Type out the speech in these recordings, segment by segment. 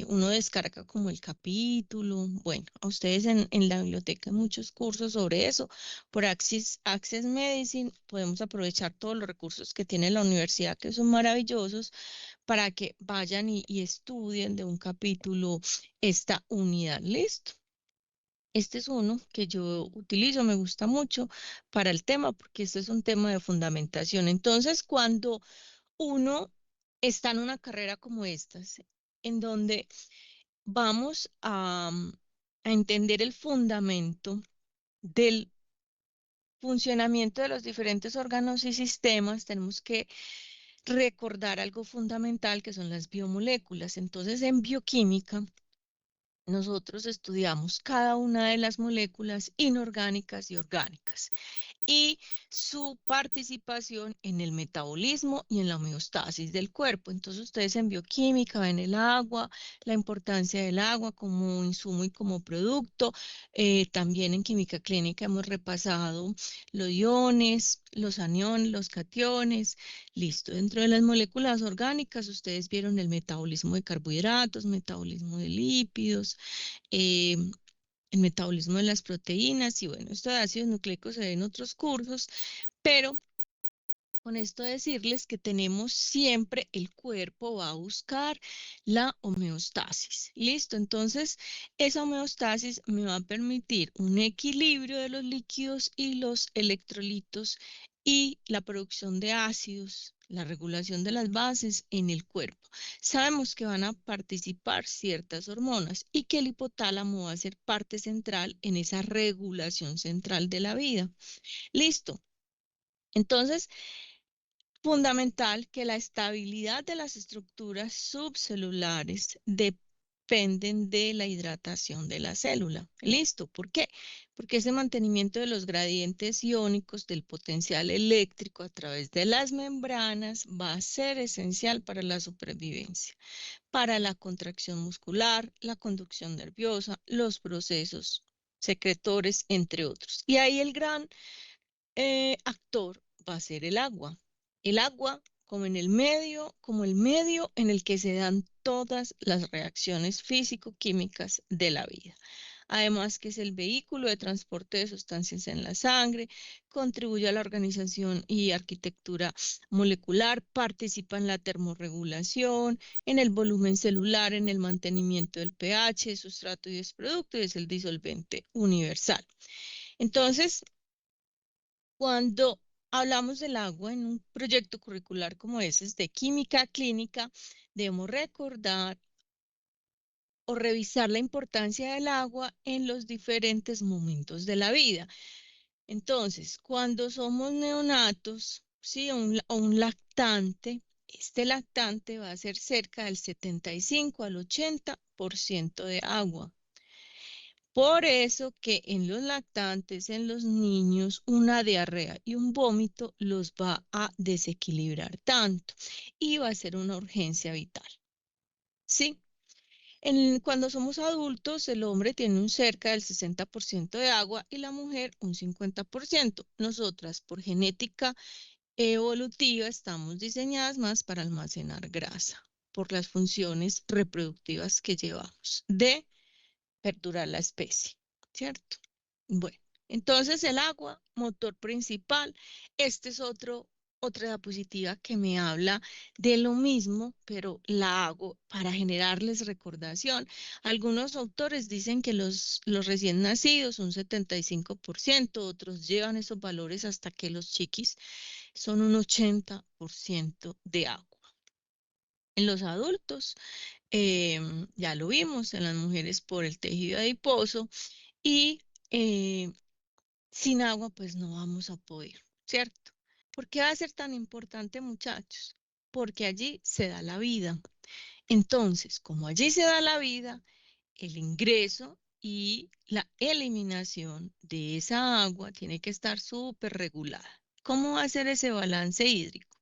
uno descarga como el capítulo. Bueno, a ustedes en la biblioteca hay muchos cursos sobre eso. Por Access Medicine podemos aprovechar todos los recursos que tiene la universidad, que son maravillosos, para que vayan y estudien de un capítulo esta unidad. ¿Listo? Este es uno que yo utilizo, me gusta mucho para el tema, porque este es un tema de fundamentación. Entonces, cuando uno está en una carrera como estas, en donde vamos a entender el fundamento del funcionamiento de los diferentes órganos y sistemas, tenemos que recordar algo fundamental que son las biomoléculas. Entonces, en bioquímica, nosotros estudiamos cada una de las moléculas inorgánicas y orgánicas y su participación en el metabolismo y en la homeostasis del cuerpo. Entonces, ustedes en bioquímica ven el agua, la importancia del agua como insumo y como producto. También en química clínica hemos repasado los iones, los aniones, los cationes. Listo. Dentro de las moléculas orgánicas, ustedes vieron el metabolismo de carbohidratos, metabolismo de lípidos, eh, el metabolismo de las proteínas y bueno, esto de ácidos nucleicos se ve en otros cursos, pero con esto decirles que tenemos siempre, el cuerpo va a buscar la homeostasis. ¿Listo? Entonces, esa homeostasis me va a permitir un equilibrio de los líquidos y los electrolitos y la producción de ácidos, la regulación de las bases en el cuerpo. Sabemos que van a participar ciertas hormonas y que el hipotálamo va a ser parte central en esa regulación central de la vida. ¿Listo? Entonces, fundamental que la estabilidad de las estructuras subcelulares dependen de la hidratación de la célula. ¿Listo? ¿Por qué? Porque ese mantenimiento de los gradientes iónicos del potencial eléctrico a través de las membranas va a ser esencial para la supervivencia, para la contracción muscular, la conducción nerviosa, los procesos secretores, entre otros. Y ahí el gran actor va a ser el agua. El agua como el medio en el que se dan todas las reacciones físico-químicas de la vida. Además que es el vehículo de transporte de sustancias en la sangre, contribuye a la organización y arquitectura molecular, participa en la termorregulación, en el volumen celular, en el mantenimiento del pH, sustrato y desproducto, y es el disolvente universal. Entonces, cuando hablamos del agua en un proyecto curricular como ese de química clínica, debemos recordar o revisar la importancia del agua en los diferentes momentos de la vida. Entonces, cuando somos neonatos, ¿sí? O un lactante, este lactante va a ser cerca del 75 al 80% de agua. Por eso que en los lactantes, en los niños, una diarrea y un vómito los va a desequilibrar tanto y va a ser una urgencia vital. ¿Sí? Cuando somos adultos, el hombre tiene un cerca del 60% de agua y la mujer un 50%. Nosotras, por genética evolutiva, estamos diseñadas más para almacenar grasa por las funciones reproductivas que llevamos de perdurar la especie, ¿cierto? Bueno, entonces el agua, motor principal. Este es otra diapositiva que me habla de lo mismo, pero la hago para generarles recordación. Algunos autores dicen que los recién nacidos, un 75%, otros llevan esos valores hasta que los chiquis son un 80% de agua. En los adultos, ya lo vimos, en las mujeres por el tejido adiposo y sin agua pues no vamos a poder, ¿cierto? ¿Por qué va a ser tan importante, muchachos? Porque allí se da la vida. Entonces, como allí se da la vida, el ingreso y la eliminación de esa agua tiene que estar súper regulada. ¿Cómo va a ser ese balance hídrico?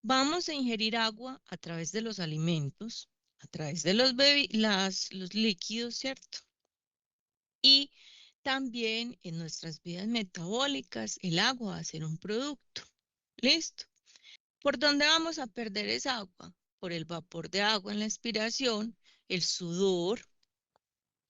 Vamos a ingerir agua a través de los alimentos, a través de los líquidos, ¿cierto? Y también en nuestras vidas metabólicas, el agua va a ser un producto. ¿Listo? ¿Por dónde vamos a perder esa agua? por el vapor de agua en la expiración, el sudor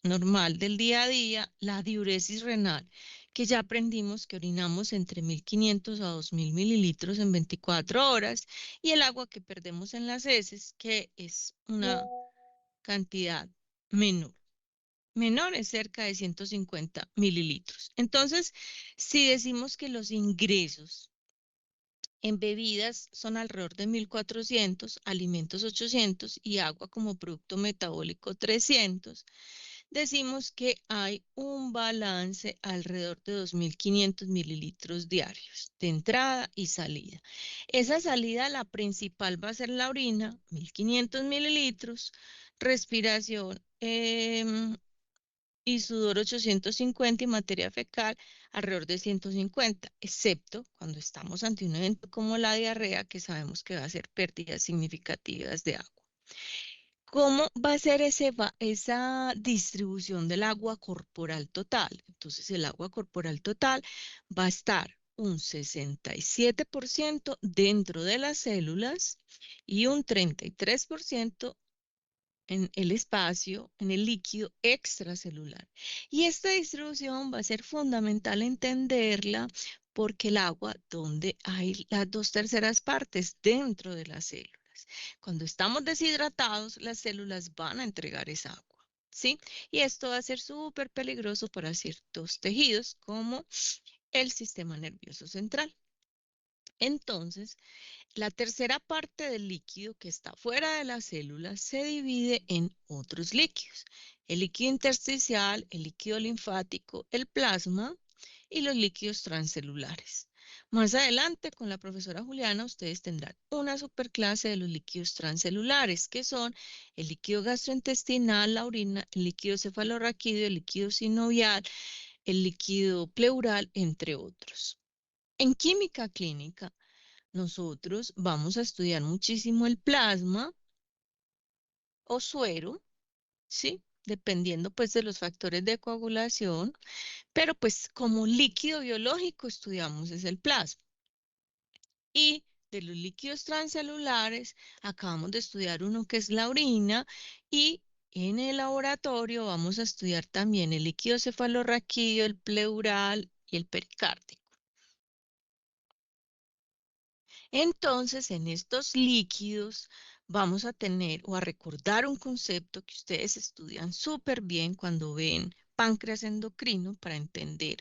normal del día a día, la diuresis renal, que ya aprendimos que orinamos entre 1.500 a 2.000 mililitros en 24 horas, y el agua que perdemos en las heces, que es una cantidad menor. Menor es cerca de 150 mililitros. Entonces, si decimos que los ingresos en bebidas son alrededor de 1.400, alimentos 800 y agua como producto metabólico 300, decimos que hay un balance alrededor de 2.500 mililitros diarios de entrada y salida. Esa salida, la principal va a ser la orina, 1.500 mililitros, respiración y sudor 850 y materia fecal alrededor de 150, excepto cuando estamos ante un evento como la diarrea, que sabemos que va a ser pérdidas significativas de agua. ¿Cómo va a ser esa distribución del agua corporal total? Entonces, el agua corporal total va a estar un 67% dentro de las células y un 33% en el espacio, en el líquido extracelular. Y esta distribución va a ser fundamental entenderla porque el agua, donde hay las 2/3 partes dentro de las células. Cuando estamos deshidratados, las células van a entregar esa agua, ¿sí? Y esto va a ser súper peligroso para ciertos tejidos como el sistema nervioso central. Entonces, la tercera parte del líquido que está fuera de la célula se divide en otros líquidos. El líquido intersticial, el líquido linfático, el plasma y los líquidos transcelulares. Más adelante, con la profesora Juliana, ustedes tendrán una superclase de los líquidos transcelulares, que son el líquido gastrointestinal, la orina, el líquido cefalorraquídeo, el líquido sinovial, el líquido pleural, entre otros. En química clínica, nosotros vamos a estudiar muchísimo el plasma o suero, ¿sí? Dependiendo pues de los factores de coagulación, pero pues como líquido biológico estudiamos es el plasma. Y de los líquidos transcelulares acabamos de estudiar uno que es la orina, y en el laboratorio vamos a estudiar también el líquido cefalorraquídeo, el pleural y el pericárdico. Entonces, en estos líquidos vamos a tener o a recordar un concepto que ustedes estudian súper bien cuando ven páncreas endocrino para entender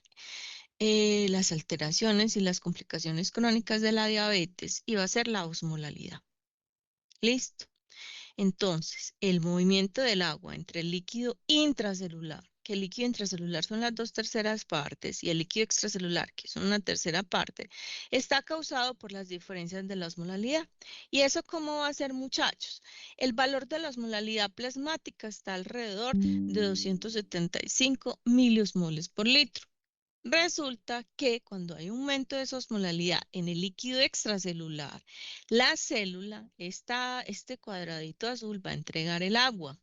las alteraciones y las complicaciones crónicas de la diabetes, y va a ser la osmolalidad. ¿Listo? Entonces, el movimiento del agua entre el líquido intracelular, que el líquido intracelular son las 2/3 partes, y el líquido extracelular, que son una tercera parte, está causado por las diferencias de la osmolalidad. ¿Y eso cómo va a ser, muchachos? El valor de la osmolalidad plasmática está alrededor de 275 miliosmoles por litro. Resulta que cuando hay aumento de esa osmolalidad en el líquido extracelular, la célula, este cuadradito azul, va a entregar el agua,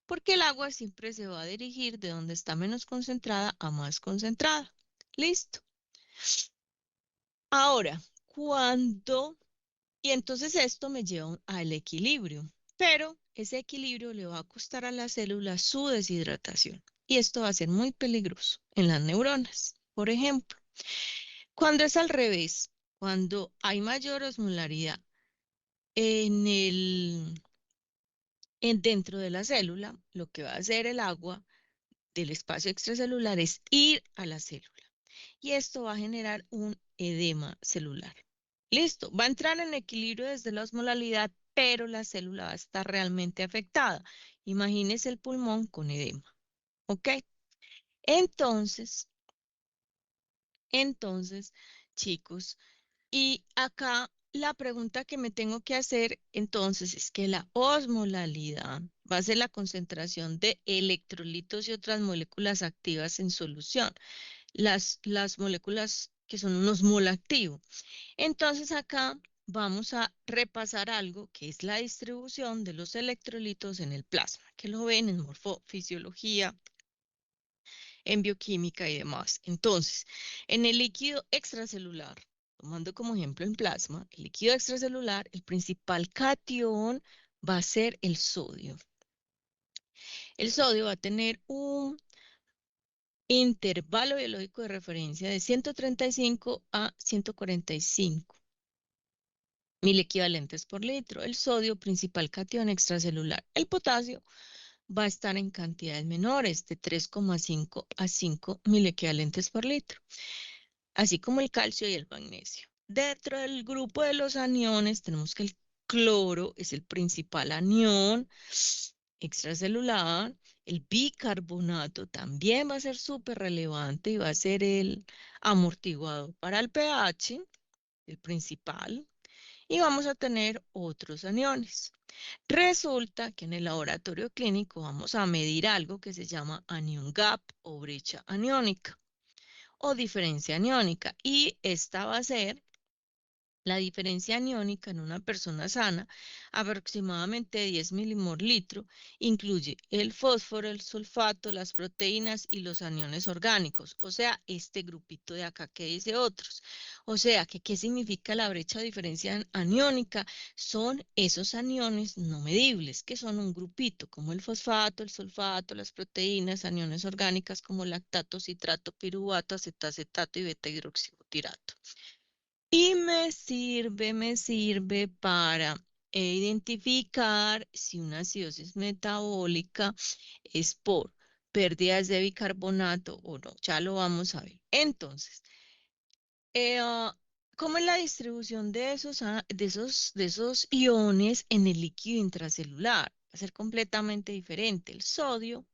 porque el agua siempre se va a dirigir de donde está menos concentrada a más concentrada. Listo. Ahora, y entonces esto me lleva al equilibrio, pero ese equilibrio le va a costar a la célula su deshidratación. Y esto va a ser muy peligroso en las neuronas, por ejemplo. Cuando es al revés, cuando hay mayor osmolaridad en dentro de la célula, lo que va a hacer el agua del espacio extracelular es ir a la célula. Y esto va a generar un edema celular. Listo, va a entrar en equilibrio desde la osmolalidad, pero la célula va a estar realmente afectada. Imagínese el pulmón con edema. ¿Ok? Entonces, chicos, y acá la pregunta que me tengo que hacer entonces es que la osmolalidad va a ser la concentración de electrolitos y otras moléculas activas en solución, las moléculas que son un osmol activo. Entonces acá vamos a repasar algo que es la distribución de los electrolitos en el plasma, que lo ven en morfofisiología, en bioquímica y demás. Entonces, en el líquido extracelular Tomando como ejemplo en plasma, el líquido extracelular, el principal cation va a ser el sodio. El sodio va a tener un intervalo biológico de referencia de 135 a 145 mil equivalentes por litro. El sodio, principal cation extracelular. El potasio va a estar en cantidades menores, de 3,5 a 5 mil equivalentes por litro, así como el calcio y el magnesio. Dentro del grupo de los aniones tenemos que el cloro es el principal anión extracelular. El bicarbonato también va a ser súper relevante y va a ser el amortiguador para el pH, el principal. Y vamos a tener otros aniones. Resulta que en el laboratorio clínico vamos a medir algo que se llama anion gap o brecha aniónica o diferencia aniónica. Y esta va a ser la diferencia aniónica en una persona sana, aproximadamente 10 milimol litro, incluye el fósforo, el sulfato, las proteínas y los aniones orgánicos, o sea, este grupito de acá que dice otros. O sea, que ¿qué significa la brecha de diferencia aniónica? Son esos aniones no medibles, que son un grupito, como el fosfato, el sulfato, las proteínas, aniones orgánicas como lactato, citrato, piruvato, acetato y beta hidroxibutirato. Y me sirve para identificar si una acidosis metabólica es por pérdidas de bicarbonato o no. Ya lo vamos a ver. Entonces, eh, ah, ¿cómo es la distribución de esos iones en el líquido intracelular? Va a ser completamente diferente. El sodio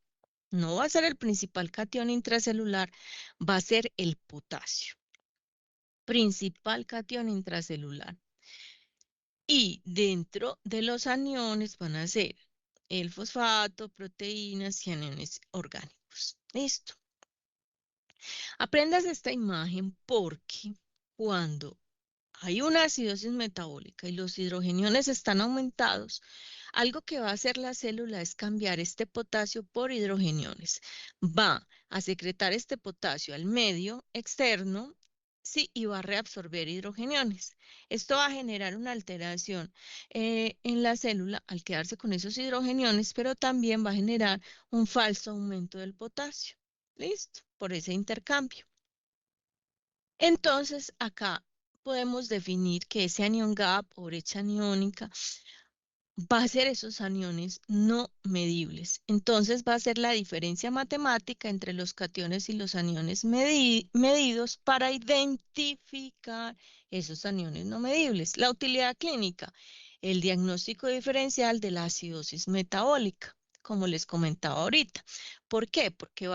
no va a ser el principal cation intracelular, va a ser el potasio, principal cation intracelular. Y dentro de los aniones van a ser el fosfato, proteínas y aniones orgánicos. Listo. Aprendas esta imagen porque cuando hay una acidosis metabólica y los hidrogeniones están aumentados, algo que va a hacer la célula es cambiar este potasio por hidrogeniones. Va a secretar este potasio al medio externo, sí, y va a reabsorber hidrogeniones. Esto va a generar una alteración en la célula al quedarse con esos hidrogeniones, pero también va a generar un falso aumento del potasio. ¿Listo? Por ese intercambio. Entonces, acá podemos definir que ese anión gap o brecha aniónica va a ser esos aniones no medibles. Entonces, va a ser la diferencia matemática entre los cationes y los aniones medidos para identificar esos aniones no medibles. La utilidad clínica, el diagnóstico diferencial de la acidosis metabólica, como les comentaba ahorita. ¿Por qué? Porque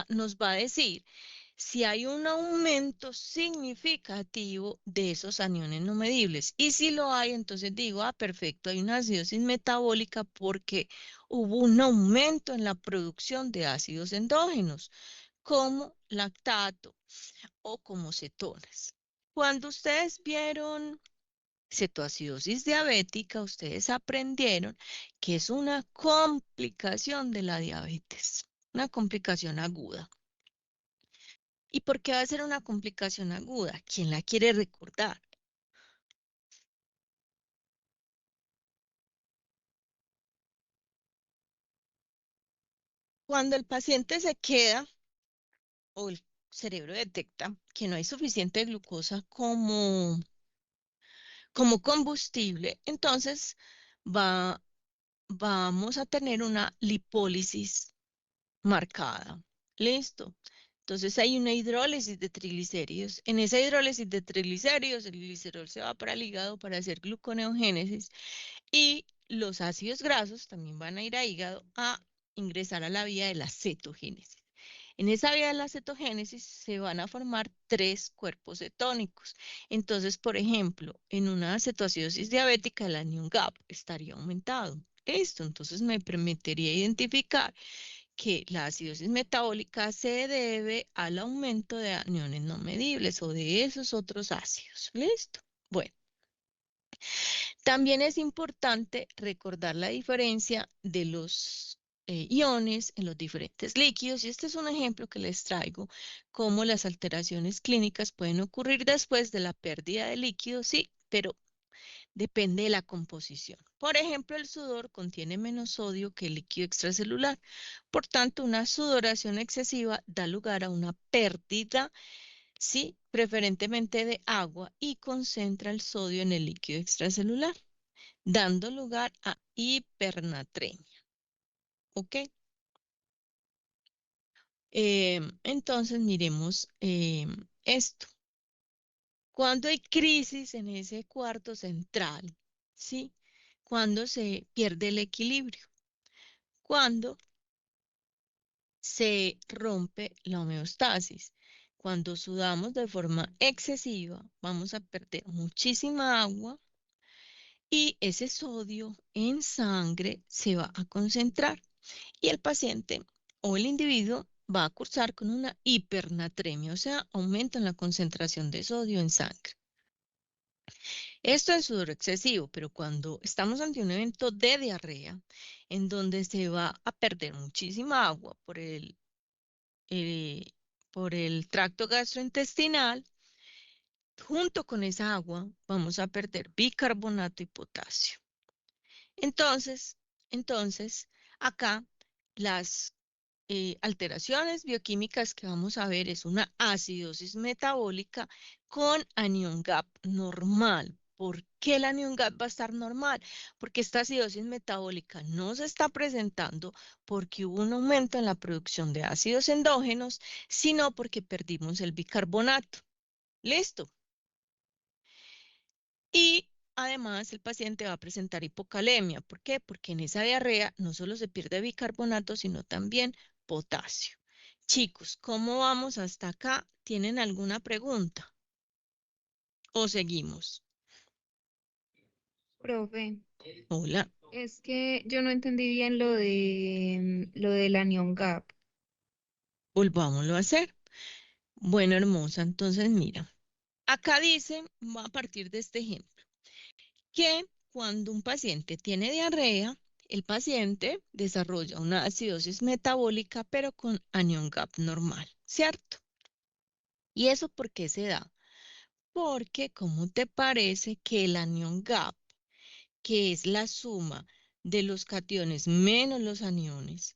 nos va a decir si hay un aumento significativo de esos aniones no medibles. Y si lo hay, entonces digo, perfecto, hay una acidosis metabólica porque hubo un aumento en la producción de ácidos endógenos, como lactato o como cetonas. Cuando ustedes vieron cetoacidosis diabética, ustedes aprendieron que es una complicación de la diabetes, una complicación aguda. ¿Y por qué va a ser una complicación aguda? ¿Quién la quiere recordar? Cuando el paciente se queda o el cerebro detecta que no hay suficiente glucosa como combustible, entonces va, vamos a tener una lipólisis marcada. ¿Listo? Entonces hay una hidrólisis de triglicéridos. En esa hidrólisis de triglicéridos, el glicerol se va para el hígado para hacer gluconeogénesis. Y los ácidos grasos también van a ir a hígado a ingresar a la vía de la cetogénesis. En esa vía de la cetogénesis se van a formar tres cuerpos cetónicos. Entonces, por ejemplo, en una cetoacidosis diabética, el anion gap estaría aumentado. Esto entonces me permitiría identificar que la acidosis metabólica se debe al aumento de aniones no medibles o de esos otros ácidos. ¿Listo? Bueno. También es importante recordar la diferencia de los iones en los diferentes líquidos. Y este es un ejemplo que les traigo, cómo las alteraciones clínicas pueden ocurrir después de la pérdida de líquido, sí, pero depende de la composición. Por ejemplo, el sudor contiene menos sodio que el líquido extracelular. Por tanto, una sudoración excesiva da lugar a una pérdida, sí, preferentemente de agua y concentra el sodio en el líquido extracelular, dando lugar a hipernatremia. ¿Ok? Entonces, miremos esto. Cuando hay crisis en ese cuarto central, ¿sí? Cuando se pierde el equilibrio, cuando se rompe la homeostasis. Cuando sudamos de forma excesiva, vamos a perder muchísima agua y ese sodio en sangre se va a concentrar y el paciente o el individuo va a cursar con una hipernatremia, o sea, aumento en la concentración de sodio en sangre. Esto es sudor excesivo, pero cuando estamos ante un evento de diarrea, en donde se va a perder muchísima agua eh, por el tracto gastrointestinal, junto con esa agua vamos a perder bicarbonato y potasio. Entonces, acá las alteraciones bioquímicas que vamos a ver es una acidosis metabólica con anión GAP normal. ¿Por qué el anión GAP va a estar normal? Porque esta acidosis metabólica no se está presentando porque hubo un aumento en la producción de ácidos endógenos, sino porque perdimos el bicarbonato. ¿Listo? Y además el paciente va a presentar hipocalemia. ¿Por qué? Porque en esa diarrea no solo se pierde bicarbonato, sino también potasio. Chicos, ¿cómo vamos hasta acá? ¿Tienen alguna pregunta? ¿O seguimos? Profe, Hola, es que yo no entendí bien lo del anion gap. volvámoslo a hacer. Bueno, hermosa, entonces mira, acá dice, va a partir de este ejemplo, que cuando un paciente tiene diarrea, el paciente desarrolla una acidosis metabólica, pero con anión GAP normal, ¿cierto? ¿Y eso por qué se da? Porque, ¿cómo te parece que el anión GAP, que es la suma de los cationes menos los aniones,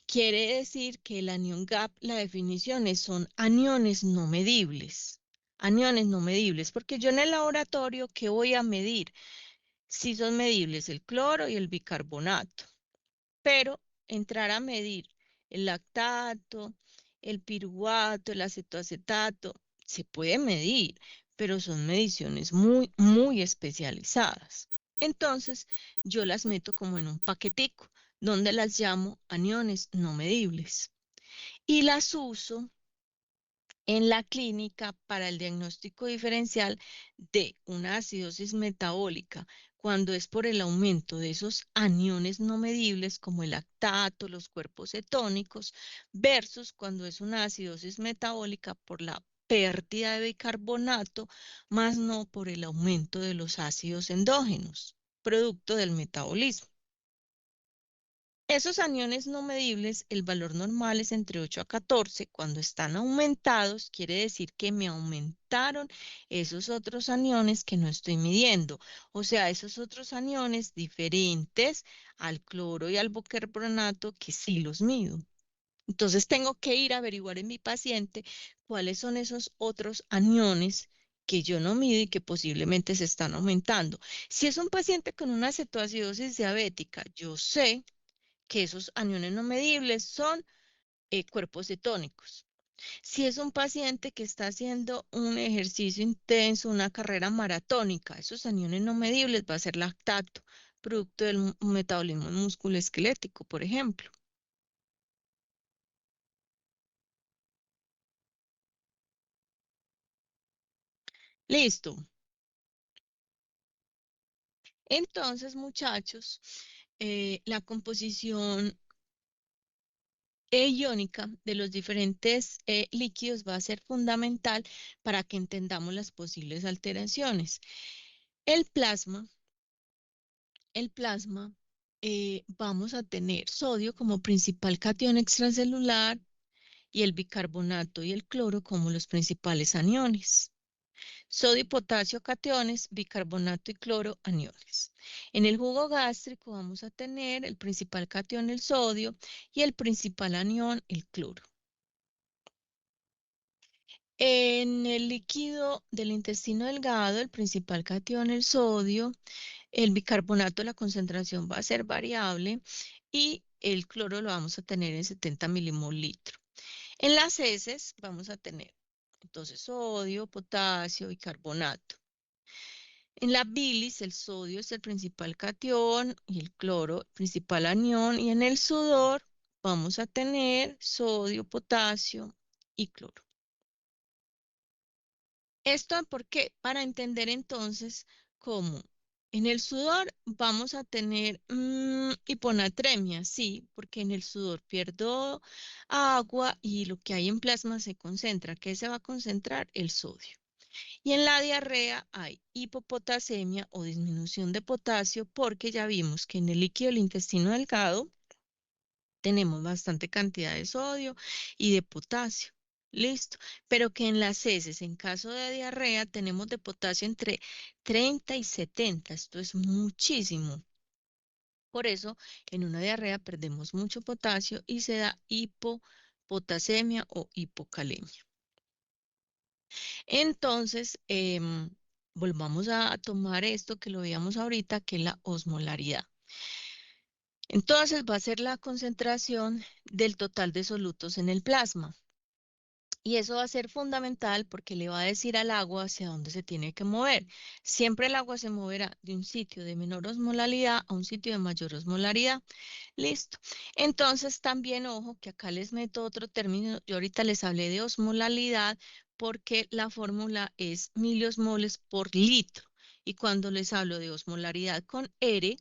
quiere decir que el anión GAP, la definición son aniones no medibles? Aniones no medibles, porque yo en el laboratorio, ¿qué voy a medir? Si son medibles el cloro y el bicarbonato, pero entrar a medir el lactato, el piruvato, el acetoacetato, se puede medir, pero son mediciones muy, muy especializadas. Entonces, yo las meto como en un paquetico, donde las llamo aniones no medibles. Y las uso en la clínica para el diagnóstico diferencial de una acidosis metabólica, cuando es por el aumento de esos aniones no medibles como el lactato, los cuerpos cetónicos, versus cuando es una acidosis metabólica por la pérdida de bicarbonato, más no por el aumento de los ácidos endógenos, producto del metabolismo. Esos aniones no medibles, el valor normal es entre 8 a 14. Cuando están aumentados, quiere decir que me aumentaron esos otros aniones que no estoy midiendo. O sea, esos otros aniones diferentes al cloro y al bicarbonato que sí los mido. Entonces tengo que ir a averiguar en mi paciente cuáles son esos otros aniones que yo no mido y que posiblemente se están aumentando. Si es un paciente con una cetoacidosis diabética, yo sé que esos aniones no medibles son cuerpos cetónicos. Si es un paciente que está haciendo un ejercicio intenso, una carrera maratónica, esos aniones no medibles va a ser lactato, producto del metabolismo musculoesquelético, por ejemplo. Listo. Entonces, muchachos, la composición iónica de los diferentes líquidos va a ser fundamental para que entendamos las posibles alteraciones. El plasma, el plasma vamos a tener sodio como principal catión extracelular y el bicarbonato y el cloro como los principales aniones. Sodio y potasio cationes, bicarbonato y cloro aniones. En el jugo gástrico vamos a tener el principal catión, el sodio, y el principal anión, el cloro. En el líquido del intestino delgado, el principal catión, el sodio, el bicarbonato, la concentración va a ser variable y el cloro lo vamos a tener en 70 milimol litro. En las heces vamos a tener entonces sodio, potasio, bicarbonato. En la bilis, el sodio es el principal catión y el cloro el principal anión. Y en el sudor vamos a tener sodio, potasio y cloro. ¿Esto por qué? Para entender entonces cómo en el sudor vamos a tener hiponatremia, sí, porque en el sudor pierdo agua y lo que hay en plasma se concentra. ¿Qué se va a concentrar? El sodio. Y en la diarrea hay hipopotasemia o disminución de potasio porque ya vimos que en el líquido del intestino delgado tenemos bastante cantidad de sodio y de potasio. Listo. Pero que en las heces, en caso de diarrea, tenemos de potasio entre 30 y 70. Esto es muchísimo. Por eso, en una diarrea perdemos mucho potasio y se da hipopotasemia o hipocalemia. Entonces, volvamos a tomar esto que lo veíamos ahorita, que es la osmolaridad. Entonces, va a ser la concentración del total de solutos en el plasma. Y eso va a ser fundamental porque le va a decir al agua hacia dónde se tiene que mover. Siempre el agua se moverá de un sitio de menor osmolaridad a un sitio de mayor osmolaridad. Listo. Entonces, también ojo que acá les meto otro término. Yo ahorita les hablé de osmolaridad porque la fórmula es miliosmoles por litro. Y cuando les hablo de osmolaridad con R,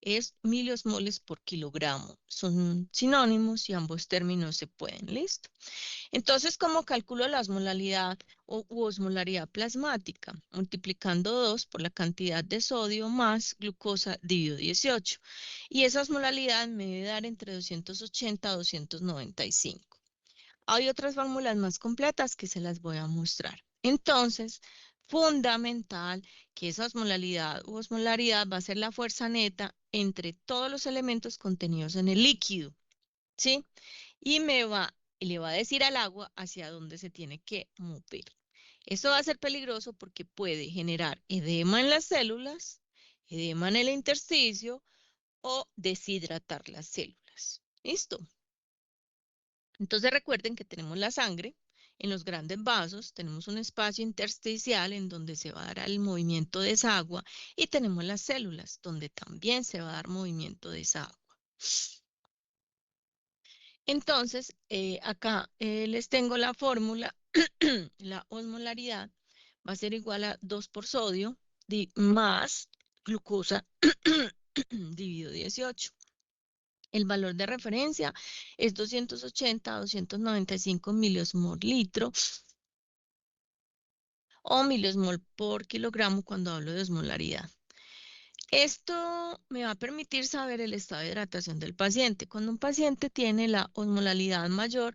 es miliosmoles por kilogramo. Son sinónimos y ambos términos se pueden. Listo. Entonces, ¿cómo calculo la osmolaridad u osmolaridad plasmática? Multiplicando 2 por la cantidad de sodio más glucosa dividido 18. Y esa osmolaridad me debe dar entre 280 a 295. Hay otras fórmulas más completas que se las voy a mostrar. Entonces, fundamental que esa osmolaridad u osmolaridad va a ser la fuerza neta entre todos los elementos contenidos en el líquido, ¿sí? Y le va a decir al agua hacia dónde se tiene que mover. Eso va a ser peligroso porque puede generar edema en las células, edema en el intersticio o deshidratar las células. ¿Listo? Entonces recuerden que tenemos la sangre en los grandes vasos, tenemos un espacio intersticial en donde se va a dar el movimiento de esa agua y tenemos las células donde también se va a dar movimiento de esa agua. Entonces, acá les tengo la fórmula, la osmolaridad va a ser igual a 2 por sodio más glucosa dividido 18. El valor de referencia es 280 a 295 miliosmol litro o miliosmol por kilogramo cuando hablo de osmolaridad. Esto me va a permitir saber el estado de hidratación del paciente. Cuando un paciente tiene la osmolaridad mayor,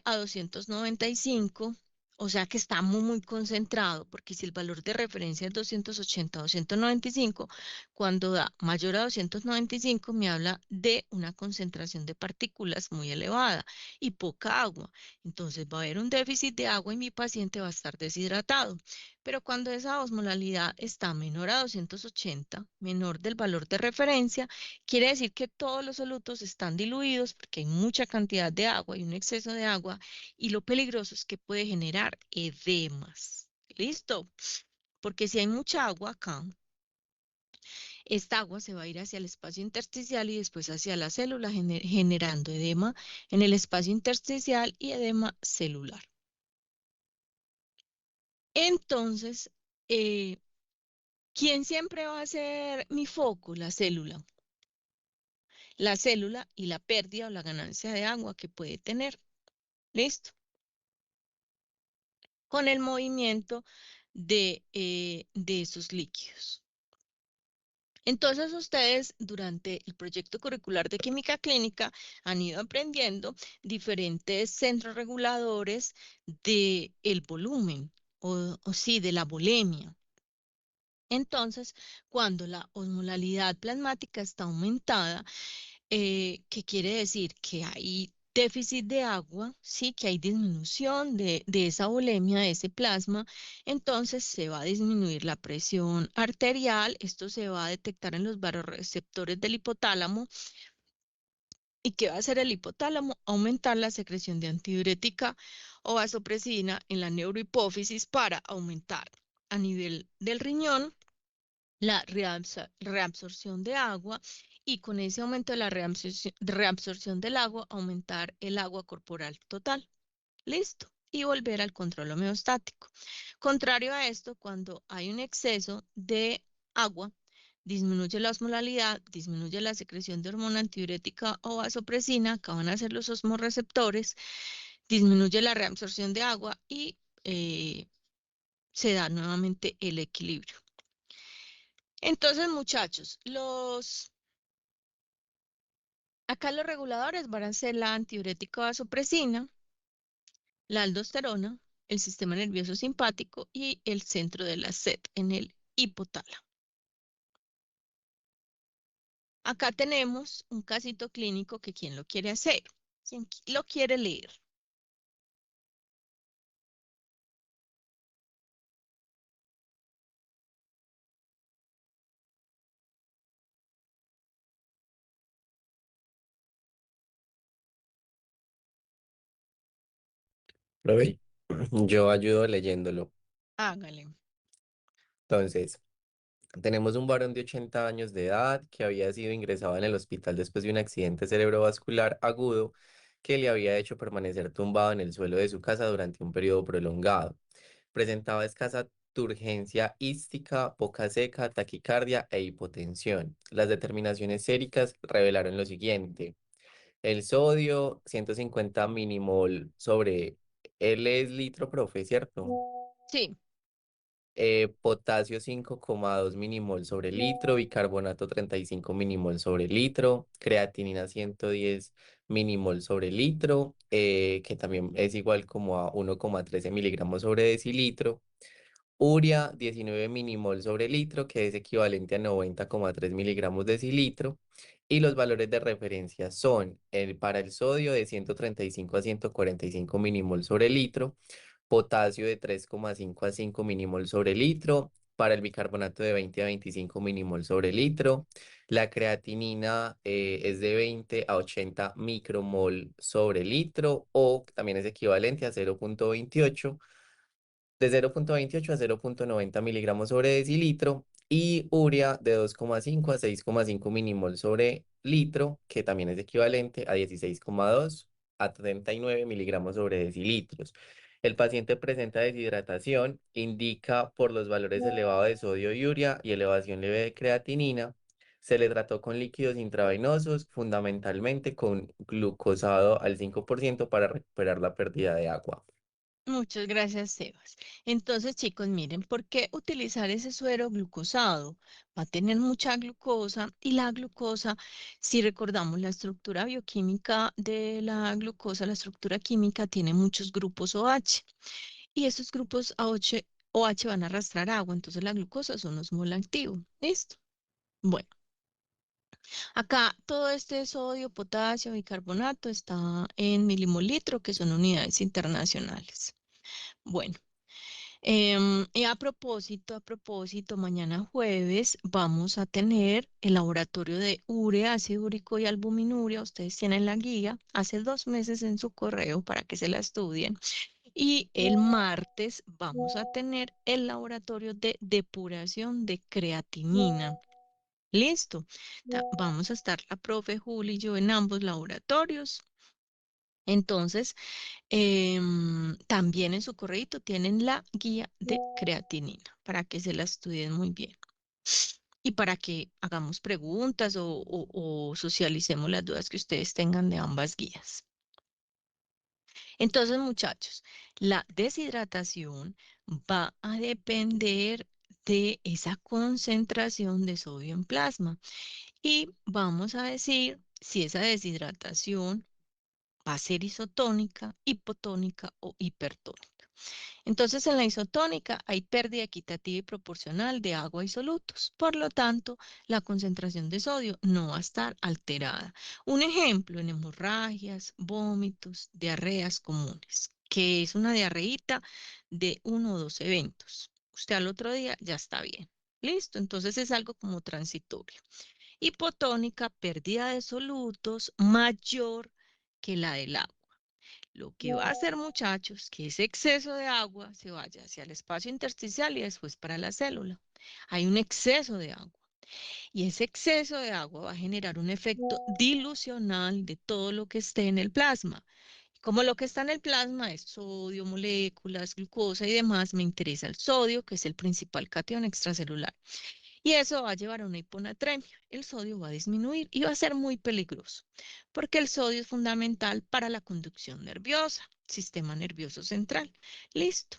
a 295, o sea que está muy concentrado, porque si el valor de referencia es 280 a 295, cuando da mayor a 295 me habla de una concentración de partículas muy elevada y poca agua. Entonces va a haber un déficit de agua y mi paciente va a estar deshidratado. Pero cuando esa osmolalidad está menor a 280, menor del valor de referencia, quiere decir que todos los solutos están diluidos porque hay mucha cantidad de agua y un exceso de agua y lo peligroso es que puede generar edemas. ¿Listo? Porque si hay mucha agua acá, esta agua se va a ir hacia el espacio intersticial y después hacia la célula generando edema en el espacio intersticial y edema celular. Entonces, ¿quién siempre va a ser mi foco? La célula. La célula y la pérdida o la ganancia de agua que puede tener. ¿Listo? Con el movimiento de esos líquidos. Entonces ustedes durante el proyecto curricular de química clínica han ido aprendiendo diferentes centros reguladores de el volumen o sí, de la volemia. Entonces, cuando la osmolalidad plasmática está aumentada, ¿qué quiere decir? Que hay déficit de agua, sí, que hay disminución de esa volemia, de ese plasma, entonces se va a disminuir la presión arterial, esto se va a detectar en los barorreceptores del hipotálamo. ¿Y qué va a hacer el hipotálamo? Aumentar la secreción de antidiurética o vasopresina en la neurohipófisis para aumentar a nivel del riñón la reabsorción de agua y con ese aumento de la reabsorción del agua, aumentar el agua corporal total. Listo. Y volver al control homeostático. Contrario a esto, cuando hay un exceso de agua, disminuye la osmolalidad, disminuye la secreción de hormona antidiurética o vasopresina, que van a ser los osmorreceptores, disminuye la reabsorción de agua y se da nuevamente el equilibrio. Entonces, muchachos, acá los reguladores van a ser la antidiurética vasopresina, la aldosterona, el sistema nervioso simpático y el centro de la sed en el hipotálamo. Acá tenemos un casito clínico que quién lo quiere hacer, quién lo quiere leer. Profe, yo ayudo leyéndolo. Hágale. Entonces, tenemos un varón de 80 años de edad que había sido ingresado en el hospital después de un accidente cerebrovascular agudo que le había hecho permanecer tumbado en el suelo de su casa durante un periodo prolongado. Presentaba escasa turgencia ística, boca seca, taquicardia e hipotensión. Las determinaciones séricas revelaron lo siguiente. El sodio, 150 milimol sobre L es litro, profe, ¿cierto? Sí, Potasio 5,2 milimol sobre litro, bicarbonato 35 milimol sobre litro, creatinina 110 milimol sobre litro, que también es igual como a 1,13 miligramos sobre decilitro. Urea 19 milimol sobre litro, que es equivalente a 90,3 miligramos decilitro. Y los valores de referencia son para el sodio de 135 a 145 milimol sobre litro, potasio de 3,5 a 5 milimol sobre litro, para el bicarbonato de 20 a 25 milimol sobre litro, la creatinina es de 20 a 80 micromol sobre litro o también es equivalente a 0,28 de 0,28 a 0,90 miligramos sobre decilitro y urea de 2,5 a 6,5 milimol sobre litro, que también es equivalente a 16,2 a 39 miligramos sobre decilitros. El paciente presenta deshidratación, indica por los valores elevados de sodio y urea y elevación leve de creatinina. Se le trató con líquidos intravenosos, fundamentalmente con glucosado al 5% para recuperar la pérdida de agua. muchas gracias, Sebas. Entonces, chicos, miren, ¿por qué utilizar ese suero glucosado? Va a tener mucha glucosa y la glucosa, si recordamos la estructura bioquímica de la glucosa, la estructura química tiene muchos grupos OH y esos grupos OH van a arrastrar agua, entonces la glucosa es un osmol activo. ¿Listo? Bueno, acá todo este sodio, potasio, bicarbonato está en milimolitro, que son unidades internacionales. Bueno. Y a propósito, mañana jueves vamos a tener el laboratorio de urea, ácido úrico y albuminuria. Ustedes tienen la guía hace 2 meses en su correo para que se la estudien. Y el martes vamos a tener el laboratorio de depuración de creatinina. Listo. Vamos a estar la profe Juli y yo en ambos laboratorios. Entonces, también en su correíto tienen la guía de creatinina para que se la estudien muy bien y para que hagamos preguntas o socialicemos las dudas que ustedes tengan de ambas guías. Entonces, muchachos, la deshidratación va a depender de esa concentración de sodio en plasma. Y vamos a decir si esa deshidratación va a ser isotónica, hipotónica o hipertónica. Entonces, en la isotónica hay pérdida equitativa y proporcional de agua y solutos. Por lo tanto, la concentración de sodio no va a estar alterada. Un ejemplo en hemorragias, vómitos, diarreas comunes, que es una diarreíta de 1 o 2 eventos. Usted al otro día ya está bien. Listo, entonces es algo como transitorio. Hipotónica, pérdida de solutos mayor que la del agua. Lo que va a hacer, muchachos, que ese exceso de agua se vaya hacia el espacio intersticial y después para la célula. Hay un exceso de agua y ese exceso de agua va a generar un efecto dilucional de todo lo que esté en el plasma. Como lo que está en el plasma es sodio, moléculas, glucosa y demás, me interesa el sodio, que es el principal catión extracelular. Y eso va a llevar a una hiponatremia. El sodio va a disminuir y va a ser muy peligroso, porque el sodio es fundamental para la conducción nerviosa, sistema nervioso central. Listo.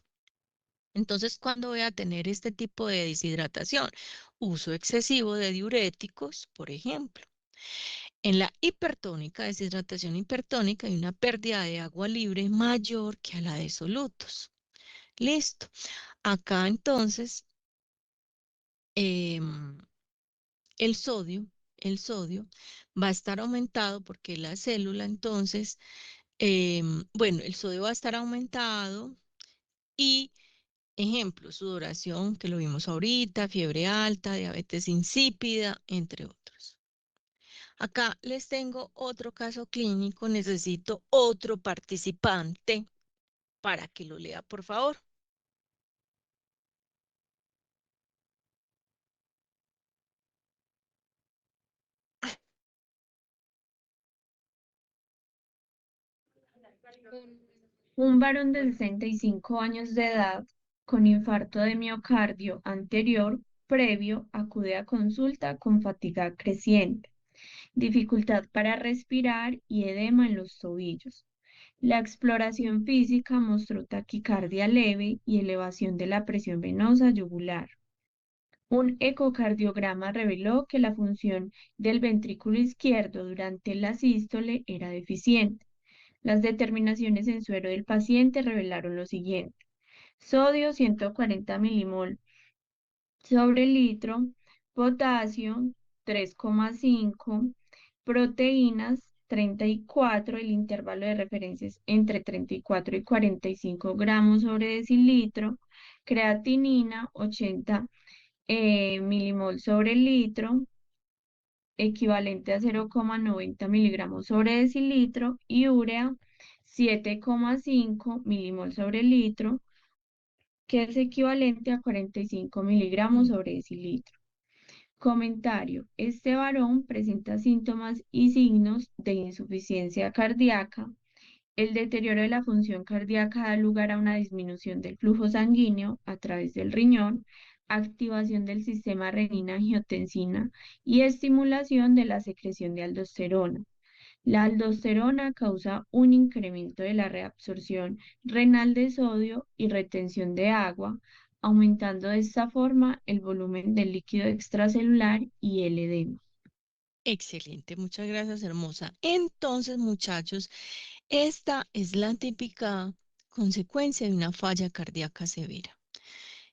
Entonces, cuando voy a tener este tipo de deshidratación? Uso excesivo de diuréticos, por ejemplo. En la hipertónica, deshidratación hipertónica, hay una pérdida de agua libre mayor que a la de solutos. Listo. Acá entonces, em, el sodio, el sodio va a estar aumentado porque la célula entonces, bueno, el sodio va a estar aumentado y, ejemplo, sudoración, que lo vimos ahorita, fiebre alta, diabetes insípida, entre otros. Acá les tengo otro caso clínico, necesito otro participante para que lo lea, por favor. Un varón de 65 años de edad con infarto de miocardio anterior previo acude a consulta con fatiga creciente, dificultad para respirar y edema en los tobillos. La exploración física mostró taquicardia leve y elevación de la presión venosa yugular. Un ecocardiograma reveló que la función del ventrículo izquierdo durante la sístole era deficiente. Las determinaciones en suero del paciente revelaron lo siguiente: sodio 140 milimol sobre litro, potasio 3,5, proteínas 34, el intervalo de referencia es entre 34 y 45 gramos sobre decilitro, creatinina 80 milimol sobre litro, equivalente a 0,90 miligramos sobre decilitro, y urea 7,5 milimol sobre litro, que es equivalente a 45 miligramos Mm. sobre decilitro. Comentario: este varón presenta síntomas y signos de insuficiencia cardíaca. El deterioro de la función cardíaca da lugar a una disminución del flujo sanguíneo a través del riñón, activación del sistema renina-angiotensina y estimulación de la secreción de aldosterona. La aldosterona causa un incremento de la reabsorción renal de sodio y retención de agua, aumentando de esta forma el volumen del líquido extracelular y el edema. Excelente, muchas gracias, hermosa. Entonces, muchachos, esta es la típica consecuencia de una falla cardíaca severa.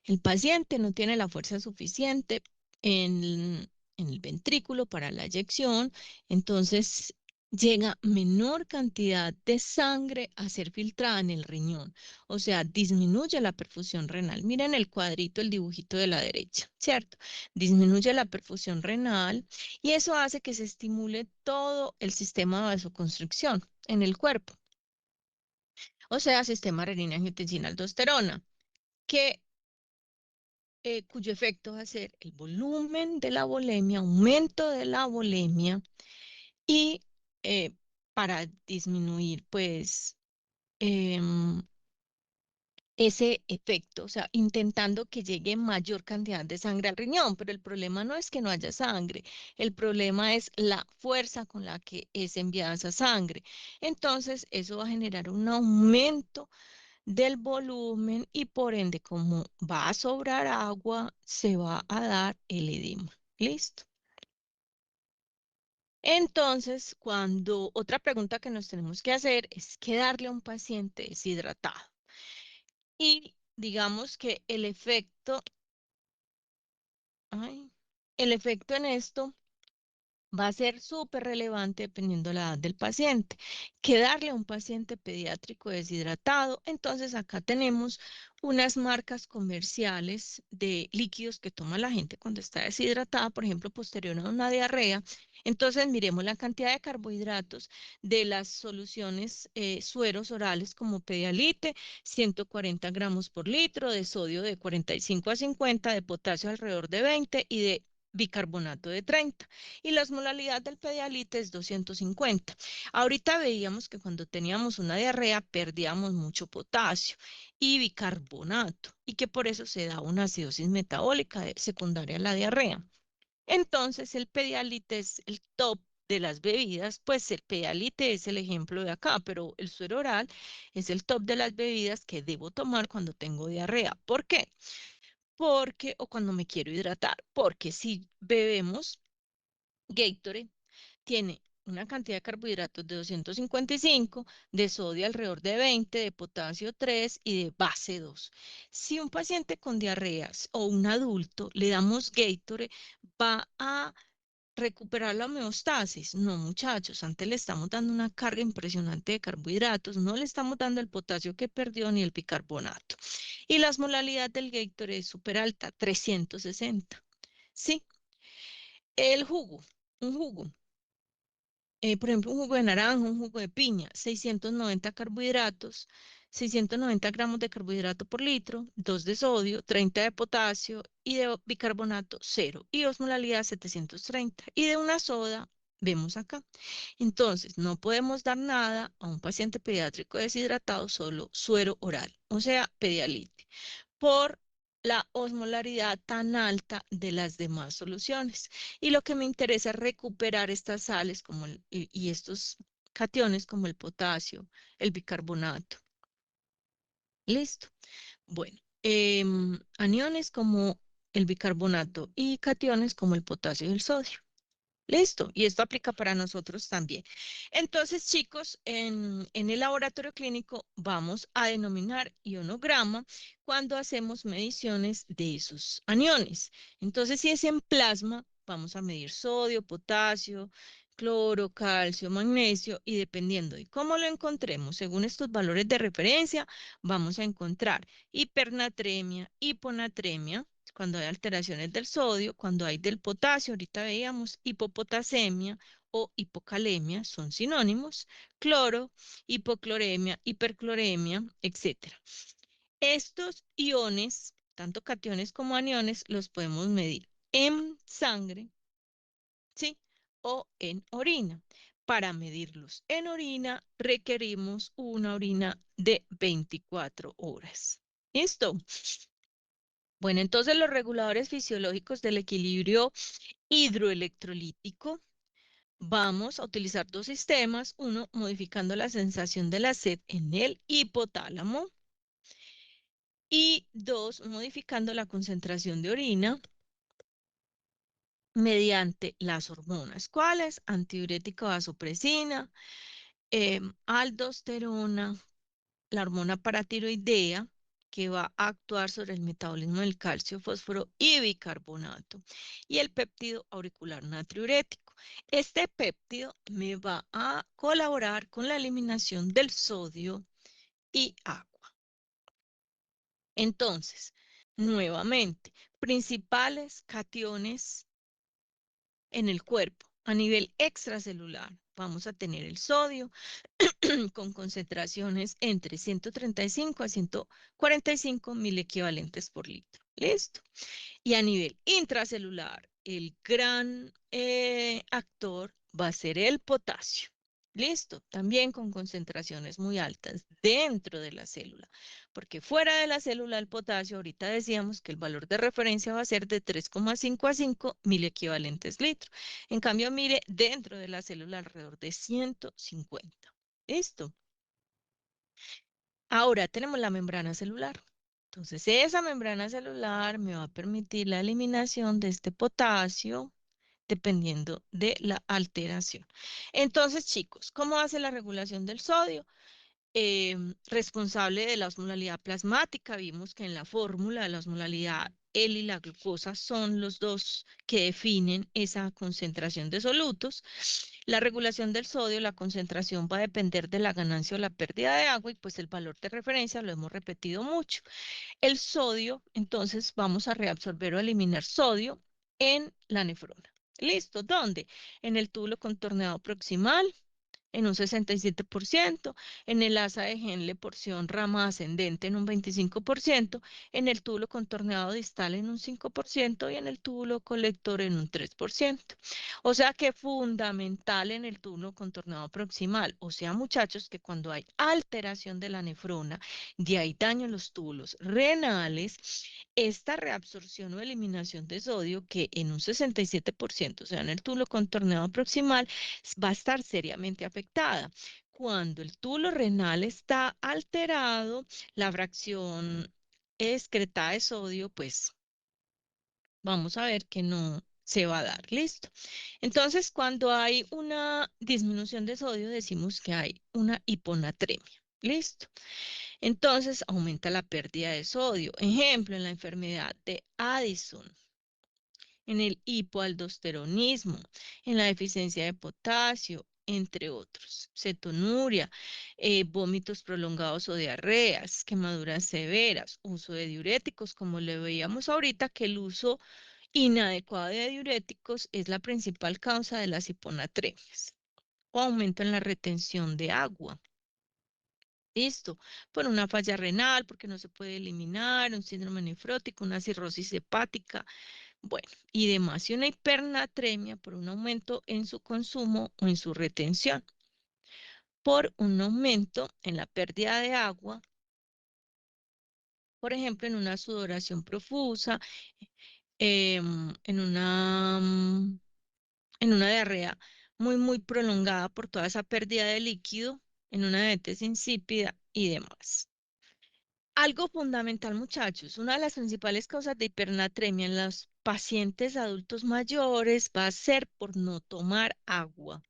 El paciente no tiene la fuerza suficiente en el ventrículo para la eyección, entonces llega menor cantidad de sangre a ser filtrada en el riñón, o sea, disminuye la perfusión renal. Miren el cuadrito, el dibujito de la derecha, ¿cierto? Disminuye la perfusión renal y eso hace que se estimule todo el sistema de vasoconstricción en el cuerpo, o sea, sistema renina-angiotensina-aldosterona, que cuyo efecto va a ser el volumen de la volemia, aumento de la volemia y para disminuir pues em, ese efecto, o sea, intentando que llegue mayor cantidad de sangre al riñón, pero el problema no es que no haya sangre, el problema es la fuerza con la que es enviada esa sangre. Entonces, eso va a generar un aumento del volumen y por ende, como va a sobrar agua, se va a dar el edema. ¿Listo? Entonces, otra pregunta que nos tenemos que hacer es qué darle a un paciente deshidratado. Y digamos que el efecto en esto va a ser súper relevante dependiendo la edad del paciente. ¿Qué darle a un paciente pediátrico deshidratado? Entonces acá tenemos unas marcas comerciales de líquidos que toma la gente cuando está deshidratada, por ejemplo, posterior a una diarrea. Entonces miremos la cantidad de carbohidratos de las soluciones sueros orales como Pedialite, 140 gramos por litro, de sodio de 45 a 50, de potasio alrededor de 20 y de bicarbonato de 30 y la osmolalidad del Pedialite es 250. Ahorita veíamos que cuando teníamos una diarrea perdíamos mucho potasio y bicarbonato y que por eso se da una acidosis metabólica secundaria a la diarrea. Entonces el Pedialite es el top de las bebidas, pues el Pedialite es el ejemplo de acá, pero el suero oral es el top de las bebidas que debo tomar cuando tengo diarrea. ¿Por qué? O cuando me quiero hidratar, porque si bebemos Gatorade tiene una cantidad de carbohidratos de 255, de sodio alrededor de 20, de potasio 3 y de base 2. Si un paciente con diarreas o un adulto le damos Gatorade, va a recuperar la homeostasis. No, muchachos, antes le estamos dando una carga impresionante de carbohidratos, no le estamos dando el potasio que perdió ni el bicarbonato. Y la osmolalidad del Gatorade es súper alta, 360. Sí, el jugo, un jugo. Por ejemplo, un jugo de naranja, un jugo de piña, 690 carbohidratos, 690 gramos de carbohidrato por litro, 2 de sodio, 30 de potasio y de bicarbonato 0 y osmolalidad 730. Y de una soda, vemos acá. Entonces, no podemos dar nada a un paciente pediátrico deshidratado, solo suero oral, o sea, Pedialite, por la osmolaridad tan alta de las demás soluciones. Y lo que me interesa es recuperar estas sales y estos cationes como el potasio, el bicarbonato. Listo. Bueno, aniones como el bicarbonato y cationes como el potasio y el sodio. Listo, y esto aplica para nosotros también. Entonces, chicos, en el laboratorio clínico vamos a denominar ionograma cuando hacemos mediciones de esos aniones. Entonces, si es en plasma, vamos a medir sodio, potasio, cloro, calcio, magnesio y dependiendo de cómo lo encontremos, según estos valores de referencia, vamos a encontrar hipernatremia, hiponatremia, cuando hay alteraciones del sodio, cuando hay del potasio, ahorita veíamos hipopotasemia o hipocalemia, son sinónimos, cloro, hipocloremia, hipercloremia, etcétera. Estos iones, tanto cationes como aniones, los podemos medir en sangre, ¿sí? O en orina. Para medirlos en orina requerimos una orina de 24 horas. ¿Listo? Bueno, entonces los reguladores fisiológicos del equilibrio hidroelectrolítico, vamos a utilizar dos sistemas, uno modificando la sensación de la sed en el hipotálamo y dos modificando la concentración de orina mediante las hormonas. ¿Cuáles? Antidiurética vasopresina, aldosterona, la hormona paratiroidea, que va a actuar sobre el metabolismo del calcio, fósforo y bicarbonato, y el péptido auricular natriurético. Este péptido me va a colaborar con la eliminación del sodio y agua. Entonces, nuevamente, principales cationes en el cuerpo. A nivel extracelular, vamos a tener el sodio con concentraciones entre 135 a 145 mil equivalentes por litro. ¿Listo? Y a nivel intracelular, el gran actor va a ser el potasio. ¿Listo? También con concentraciones muy altas dentro de la célula, porque fuera de la célula el potasio, ahorita decíamos que el valor de referencia va a ser de 3,5 a 5 mil equivalentes litro. En cambio, mire, dentro de la célula alrededor de 150. ¿Listo? Ahora tenemos la membrana celular. Entonces, esa membrana celular me va a permitir la eliminación de este potasio dependiendo de la alteración. Entonces, chicos, ¿cómo hace la regulación del sodio? Responsable de la osmolalidad plasmática. Vimos que en la fórmula de la osmolalidad, él y la glucosa son los dos que definen esa concentración de solutos. La regulación del sodio, la concentración va a depender de la ganancia o la pérdida de agua y pues el valor de referencia lo hemos repetido mucho. El sodio, entonces vamos a reabsorber o eliminar sodio en la nefrona. ¿Listo? ¿Dónde? En el túbulo contorneado proximal en un 67%, en el asa de Henle porción rama ascendente en un 25%, en el túbulo contorneado distal en un 5% y en el túbulo colector en un 3%. O sea que fundamental en el túbulo contorneado proximal. O sea, muchachos, que cuando hay alteración de la nefrona, de ahí daño en los túbulos renales, esta reabsorción o eliminación de sodio, que en un 67%, o sea, en el túbulo contorneado proximal, va a estar seriamente afectada. Cuando el túbulo renal está alterado, la fracción excretada de sodio, pues vamos a ver que no se va a dar. Listo. Entonces, cuando hay una disminución de sodio, decimos que hay una hiponatremia. Listo. Entonces, aumenta la pérdida de sodio. Ejemplo, en la enfermedad de Addison, en el hipoaldosteronismo, en la deficiencia de potasio, entre otros. Cetonuria, vómitos prolongados o diarreas, quemaduras severas, uso de diuréticos, como le veíamos ahorita, que el uso inadecuado de diuréticos es la principal causa de las hiponatremias. O aumento en la retención de agua. Listo, por una falla renal, porque no se puede eliminar, un síndrome nefrótico, una cirrosis hepática, bueno, y demás. Y una hipernatremia por un aumento en su consumo o en su retención, por un aumento en la pérdida de agua, por ejemplo, en una sudoración profusa, en en una diarrea muy prolongada por toda esa pérdida de líquido, en una diabetes insípida y demás. Algo fundamental, muchachos, una de las principales causas de hipernatremia en los pacientes adultos mayores va a ser por no tomar agua.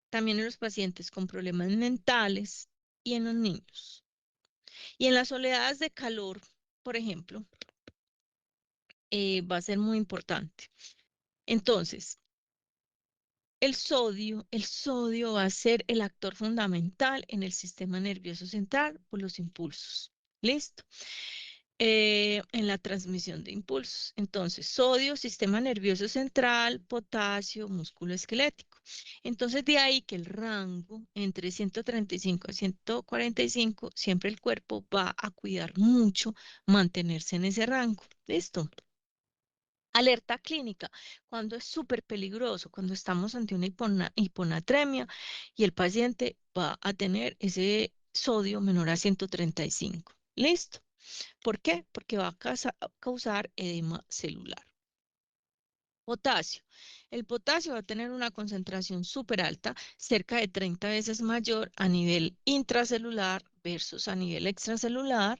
También en los pacientes con problemas mentales y en los niños. Y en las oleadas de calor, por ejemplo, va a ser muy importante. Entonces, el sodio va a ser el actor fundamental en el sistema nervioso central por los impulsos. ¿Listo? En la transmisión de impulsos. Entonces, sodio, sistema nervioso central, potasio, músculo esquelético. Entonces, de ahí que el rango entre 135 a 145, siempre el cuerpo va a cuidar mucho mantenerse en ese rango. ¿Listo? Alerta clínica, cuando es súper peligroso, cuando estamos ante una hiponatremia y el paciente va a tener ese sodio menor a 135. ¿Listo? ¿Por qué? Porque va a causar edema celular. Potasio. El potasio va a tener una concentración súper alta, cerca de 30 veces mayor a nivel intracelular versus a nivel extracelular.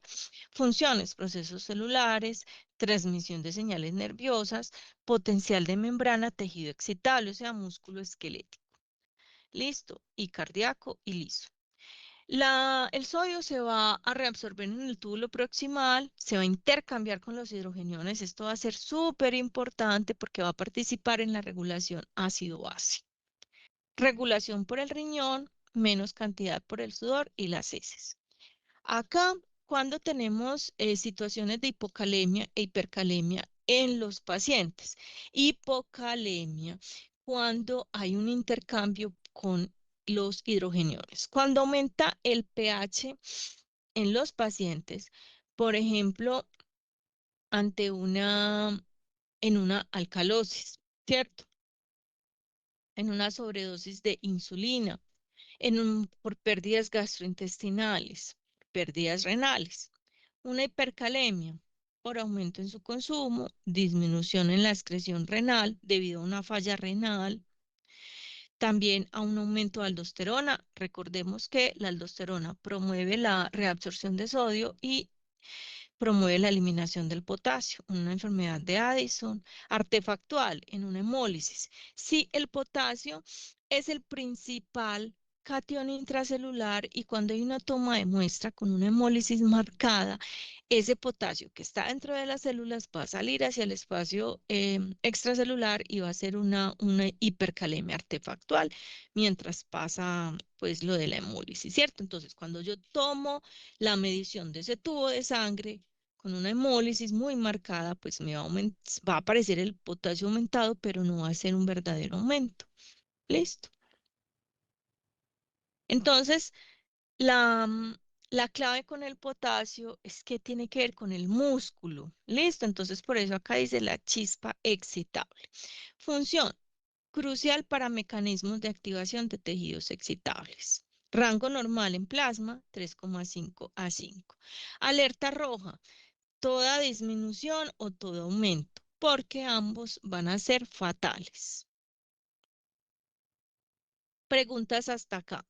Funciones, procesos celulares, transmisión de señales nerviosas, potencial de membrana, tejido excitable, o sea, músculo esquelético. Listo. Y cardíaco y liso. El sodio se va a reabsorber en el túbulo proximal, se va a intercambiar con los hidrogeniones. Esto va a ser súper importante porque va a participar en la regulación ácido-base. Regulación por el riñón, menos cantidad por el sudor y las heces. Acá, cuando tenemos situaciones de hipocalemia e hipercalemia en los pacientes. Hipocalemia, cuando hay un intercambio con los hidrogeniones. Cuando aumenta el pH en los pacientes, por ejemplo, en una alcalosis, ¿cierto? En una sobredosis de insulina, por pérdidas gastrointestinales, pérdidas renales, una hipercalemia por aumento en su consumo, disminución en la excreción renal debido a una falla renal, También a un aumento de aldosterona. Recordemos que la aldosterona promueve la reabsorción de sodio y promueve la eliminación del potasio, una enfermedad de Addison, artefactual en una hemólisis. Si el potasio es el principal catión intracelular y cuando hay una toma de muestra con una hemólisis marcada, ese potasio que está dentro de las células va a salir hacia el espacio extracelular y va a ser una hipercalemia artefactual mientras pasa pues lo de la hemólisis, ¿cierto? Entonces, cuando yo tomo la medición de ese tubo de sangre con una hemólisis muy marcada, pues va a aparecer el potasio aumentado, pero no va a ser un verdadero aumento. ¿Listo? Entonces, la, mm, la clave con el potasio es que tiene que ver con el músculo. ¿Listo? Entonces, por eso acá dice la chispa excitable. Función crucial para mecanismos de activación de tejidos excitables. Rango normal en plasma, 3,5 a 5. Alerta roja, toda disminución o todo aumento, porque ambos van a ser fatales. Preguntas hasta acá.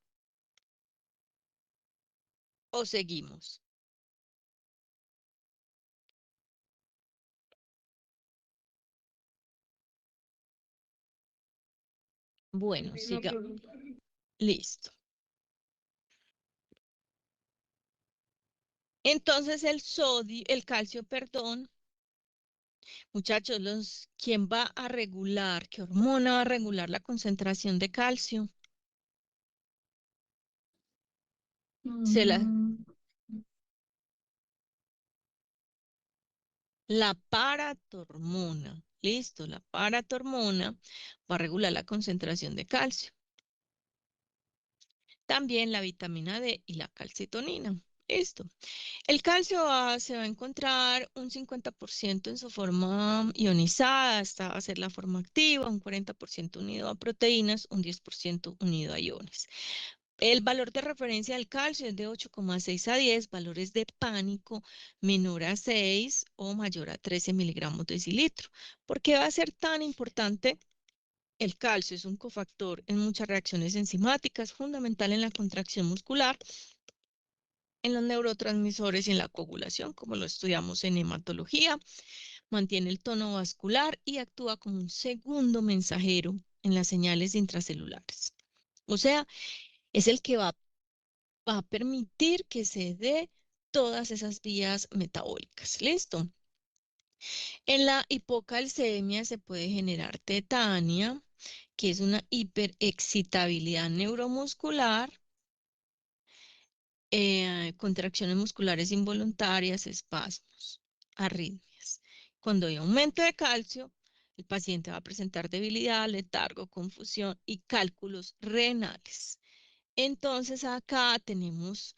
¿O seguimos? Bueno, siga. Listo. Entonces el calcio, perdón, muchachos, ¿quién va a regular? ¿Qué hormona va a regular la concentración de calcio? Se la, Mm, la paratormona. Listo, la paratormona va a regular la concentración de calcio. También la vitamina D y la calcitonina. Listo. El calcio se va a encontrar un 50% en su forma ionizada, esta va a ser la forma activa, un 40% unido a proteínas, un 10% unido a iones. El valor de referencia del calcio es de 8,6 a 10, valores de pánico menor a 6 o mayor a 13 miligramos decilitro. ¿Por qué va a ser tan importante? El calcio es un cofactor en muchas reacciones enzimáticas, fundamental en la contracción muscular, en los neurotransmisores y en la coagulación, como lo estudiamos en hematología. Mantiene el tono vascular y actúa como un segundo mensajero en las señales intracelulares. O sea, es el que va a permitir que se dé todas esas vías metabólicas. ¿Listo? En la hipocalcemia se puede generar tetania, que es una hiperexcitabilidad neuromuscular, contracciones musculares involuntarias, espasmos, arritmias. Cuando hay aumento de calcio, el paciente va a presentar debilidad, letargo, confusión y cálculos renales. Entonces acá tenemos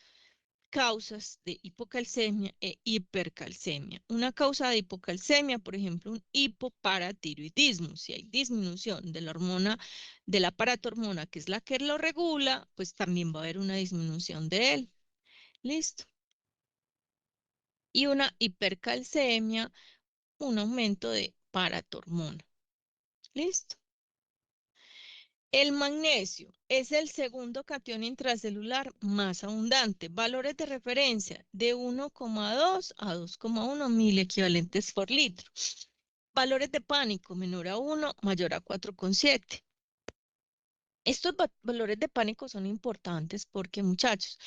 causas de hipocalcemia e hipercalcemia. Una causa de hipocalcemia, por ejemplo, un hipoparatiroidismo. Si hay disminución de la hormona, de la paratormona, que es la que lo regula, pues también va a haber una disminución de él. Listo. Y una hipercalcemia, un aumento de paratormona. Listo. El magnesio es el segundo catión intracelular más abundante. Valores de referencia de 1,2 a 2,1 mil equivalentes por litro. Valores de pánico menor a 1, mayor a 4,7. Estos valores de pánico son importantes porque, muchachos,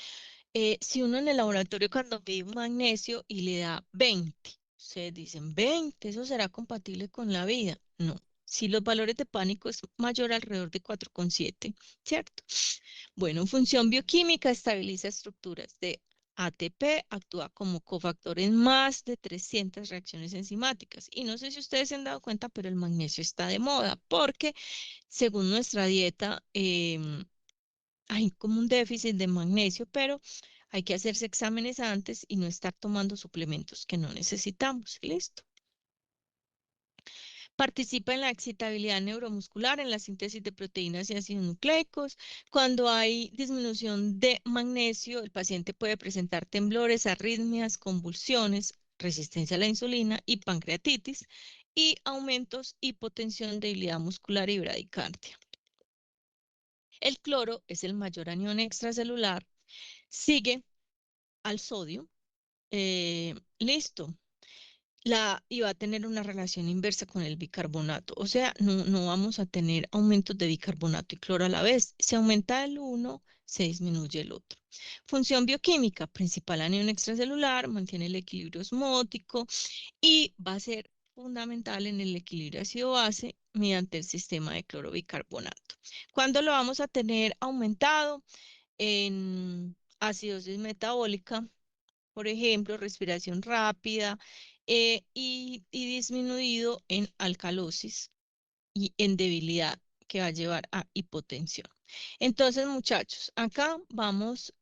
si uno en el laboratorio cuando pide un magnesio y le da 20, ustedes dicen 20, ¿eso será compatible con la vida? No. Si los valores de pánico es mayor alrededor de 4,7, ¿cierto? Bueno, función bioquímica estabiliza estructuras de ATP, actúa como cofactor en más de 300 reacciones enzimáticas. Y no sé si ustedes se han dado cuenta, pero el magnesio está de moda porque según nuestra dieta, hay como un déficit de magnesio, pero hay que hacerse exámenes antes y no estar tomando suplementos que no necesitamos. Listo. Participa en la excitabilidad neuromuscular, en la síntesis de proteínas y ácidos nucleicos. Cuando hay disminución de magnesio, el paciente puede presentar temblores, arritmias, convulsiones, resistencia a la insulina y pancreatitis y aumentos, hipotensión, debilidad muscular y bradicardia. El cloro es el mayor anión extracelular, sigue al sodio. Listo. Y va a tener una relación inversa con el bicarbonato. O sea, no vamos a tener aumentos de bicarbonato y cloro a la vez. Si aumenta el uno, se disminuye el otro. Función bioquímica, principal anión extracelular, mantiene el equilibrio osmótico y va a ser fundamental en el equilibrio ácido-base mediante el sistema de clorobicarbonato. ¿Cuándo lo vamos a tener aumentado? En acidosis metabólica, por ejemplo, respiración rápida, y disminuido en alcalosis y en debilidad, que va a llevar a hipotensión. Entonces, muchachos, acá vamos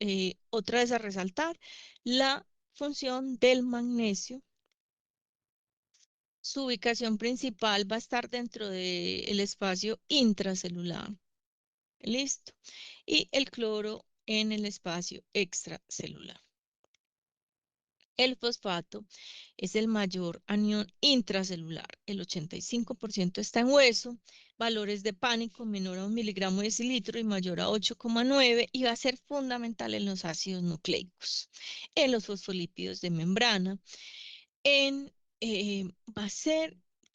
otra vez a resaltar la función del magnesio. Su ubicación principal va a estar dentro del espacio intracelular. Listo. Y el cloro en el espacio extracelular. El fosfato es el mayor anión intracelular. El 85% está en hueso. Valores de pánico menor a 1 miligramo de decilitro y mayor a 8,9, y va a ser fundamental en los ácidos nucleicos, en los fosfolípidos de membrana,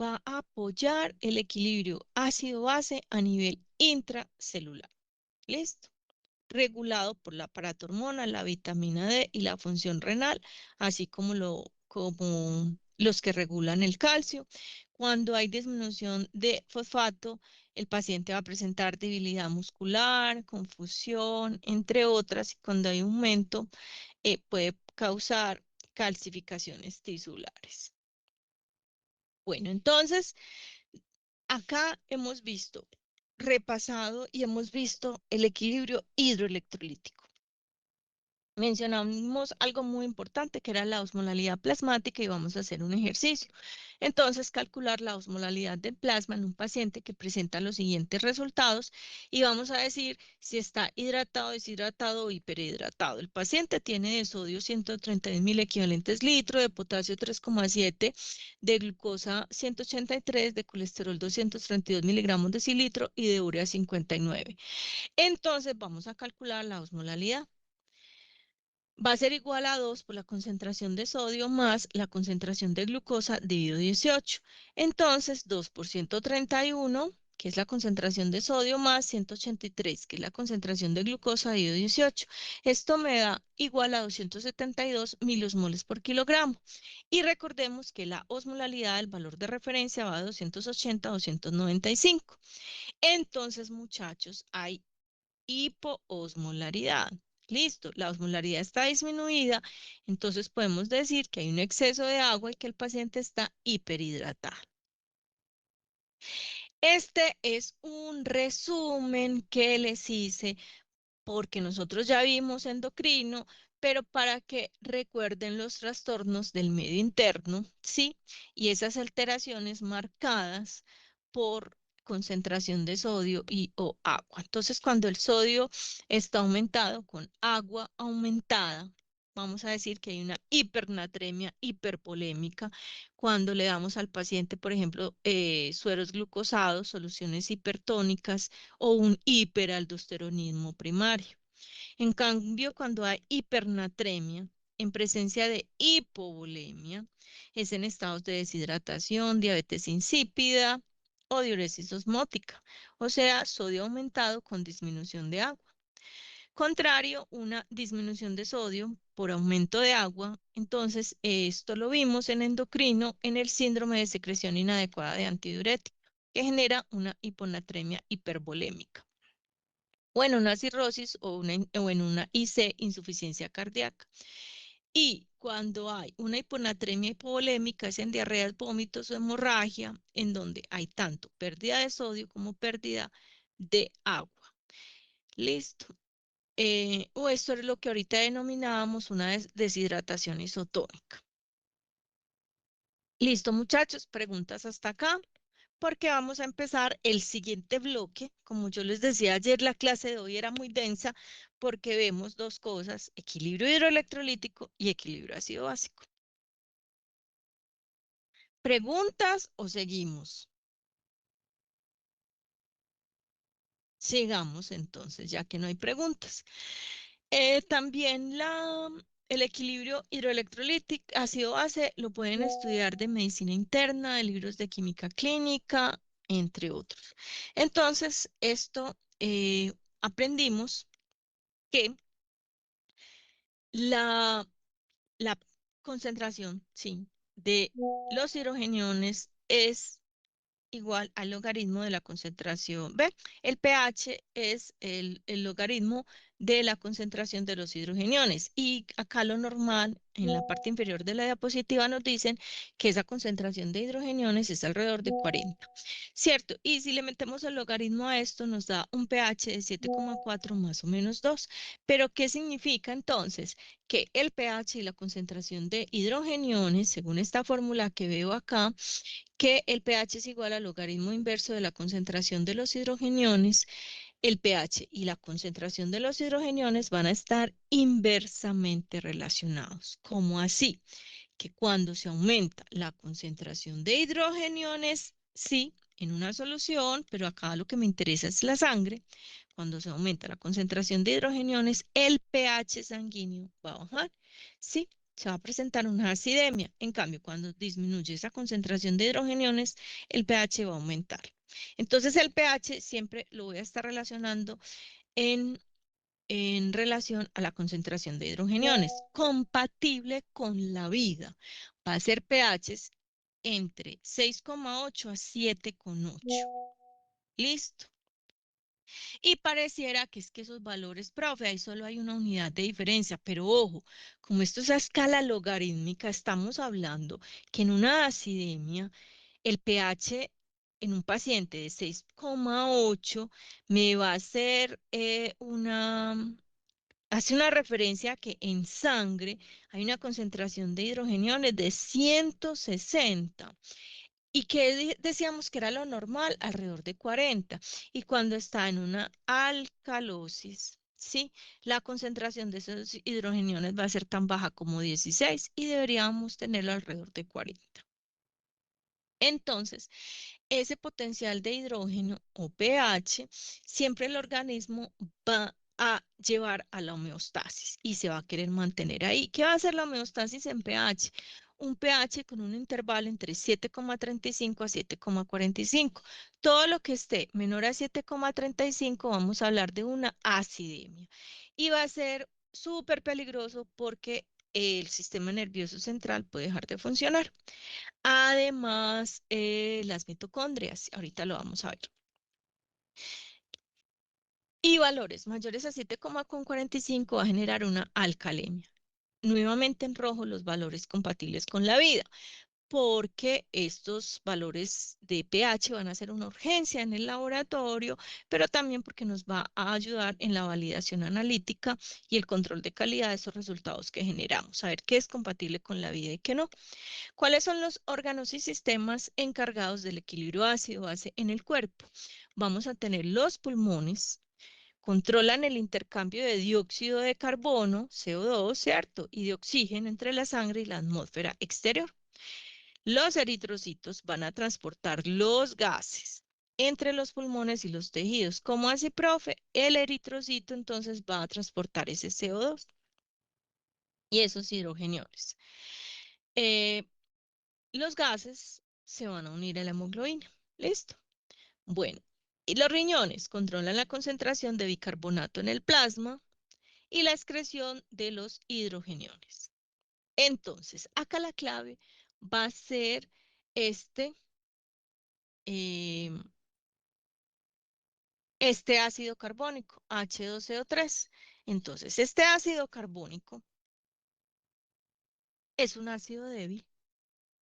va a apoyar el equilibrio ácido-base a nivel intracelular. ¿Listo? Regulado por la paratormona, la vitamina D y la función renal, así como los que regulan el calcio. Cuando hay disminución de fosfato, el paciente va a presentar debilidad muscular, confusión, entre otras, y cuando hay aumento, puede causar calcificaciones tisulares. Bueno, entonces, acá hemos repasado y hemos visto el equilibrio hidroelectrolítico. Mencionamos algo muy importante, que era la osmolalidad plasmática, y vamos a hacer un ejercicio. Entonces, calcular la osmolalidad del plasma en un paciente que presenta los siguientes resultados, y vamos a decir si está hidratado, deshidratado o hiperhidratado. El paciente tiene de sodio 131.000 equivalentes litro, de potasio 3,7, de glucosa 183, de colesterol 232 miligramos decilitro y de urea 59. Entonces, vamos a calcular la osmolalidad. Va a ser igual a 2 por la concentración de sodio más la concentración de glucosa dividido 18. Entonces, 2 por 131, que es la concentración de sodio, más 183, que es la concentración de glucosa dividido 18. Esto me da igual a 272 miliosmoles por kilogramo. Y recordemos que la osmolalidad, el valor de referencia, va de 280 a 295. Entonces, muchachos, hay hipoosmolaridad. Listo, la osmolaridad está disminuida, entonces podemos decir que hay un exceso de agua y que el paciente está hiperhidratado. Este es un resumen que les hice, porque nosotros ya vimos endocrino, pero para que recuerden los trastornos del medio interno, ¿sí? Y esas alteraciones marcadas por concentración de sodio y o agua. Entonces, cuando el sodio está aumentado con agua aumentada, vamos a decir que hay una hipernatremia hiperpolémica. Cuando le damos al paciente, por ejemplo, sueros glucosados, soluciones hipertónicas, o un hiperaldosteronismo primario. En cambio, cuando hay hipernatremia en presencia de hipovolemia, es en estados de deshidratación, diabetes insípida o diuresis osmótica, o sea, sodio aumentado con disminución de agua. Contrario, una disminución de sodio por aumento de agua. Entonces, esto lo vimos en endocrino en el síndrome de secreción inadecuada de antidiurético, que genera una hiponatremia hipervolémica, o en una cirrosis o en una IC, insuficiencia cardíaca. Y cuando hay una hiponatremia hipovolémica, es en diarreas, vómitos o hemorragia, en donde hay tanto pérdida de sodio como pérdida de agua. Listo. O esto es lo que ahorita denominábamos una deshidratación isotónica. Listo, muchachos, preguntas hasta acá, porque vamos a empezar el siguiente bloque. Como yo les decía ayer, la clase de hoy era muy densa porque vemos dos cosas: equilibrio hidroelectrolítico y equilibrio ácido básico. ¿Preguntas o seguimos? Sigamos entonces, ya que no hay preguntas. También el equilibrio hidroelectrolítico ácido-base lo pueden estudiar de medicina interna, de libros de química clínica, entre otros. Entonces, esto aprendimos que la, la concentración, sí, de los hidrogeniones es igual al logaritmo de la concentración. ¿Ve? El pH es el logaritmo de la concentración de los hidrogeniones. Y acá lo normal, en la parte inferior de la diapositiva, nos dicen que esa concentración de hidrogeniones es alrededor de 40. ¿Cierto? Y si le metemos el logaritmo a esto, nos da un pH de 7,4 más o menos 2. Pero, ¿qué significa entonces? Que el pH y la concentración de hidrogeniones, según esta fórmula que veo acá, que el pH es igual al logaritmo inverso de la concentración de los hidrogeniones. El pH y la concentración de los hidrogeniones van a estar inversamente relacionados. ¿Cómo así? Que cuando se aumenta la concentración de hidrogeniones, sí, en una solución, pero acá lo que me interesa es la sangre, cuando se aumenta la concentración de hidrogeniones, el pH sanguíneo va a bajar, sí, se va a presentar una acidemia. En cambio, cuando disminuye esa concentración de hidrogeniones, el pH va a aumentar. Entonces, el pH siempre lo voy a estar relacionando en relación a la concentración de hidrogeniones, compatible con la vida. Va a ser pHs entre 6,8 a 7,8. Listo. Y pareciera que es que esos valores, profe, ahí solo hay una unidad de diferencia, pero ojo, como esto es a escala logarítmica, estamos hablando que en una acidemia, el pH en un paciente de 6,8 me va a hacer hace una referencia a que en sangre hay una concentración de hidrogeniones de 160 y que decíamos que era lo normal, alrededor de 40. Y cuando está en una alcalosis, ¿sí? La concentración de esos hidrogeniones va a ser tan baja como 16 y deberíamos tenerlo alrededor de 40. Entonces, ese potencial de hidrógeno o pH, siempre el organismo va a llevar a la homeostasis y se va a querer mantener ahí. ¿Qué va a hacer la homeostasis en pH? Un pH con un intervalo entre 7,35 a 7,45. Todo lo que esté menor a 7,35 vamos a hablar de una acidemia. Y va a ser súper peligroso porque el sistema nervioso central puede dejar de funcionar. Además, las mitocondrias, ahorita lo vamos a ver. Y valores mayores a 7,45 va a generar una alcalemia. Nuevamente en rojo los valores compatibles con la vida, porque estos valores de pH van a ser una urgencia en el laboratorio, pero también porque nos va a ayudar en la validación analítica y el control de calidad de esos resultados que generamos, a ver qué es compatible con la vida y qué no. ¿Cuáles son los órganos y sistemas encargados del equilibrio ácido-base en el cuerpo? Vamos a tener los pulmones, controlan el intercambio de dióxido de carbono, CO2, ¿cierto? Y de oxígeno entre la sangre y la atmósfera exterior. Los eritrocitos van a transportar los gases entre los pulmones y los tejidos. ¿Cómo así, profe? El eritrocito entonces va a transportar ese CO2 y esos hidrogeniones. Eh, los gases se van a unir a la hemoglobina. ¿Listo? Bueno, y los riñones controlan la concentración de bicarbonato en el plasma y la excreción de los hidrogeniones. Entonces, acá la clave va a ser este, eh, este ácido carbónico, H2CO3. Entonces, este ácido carbónico es un ácido débil,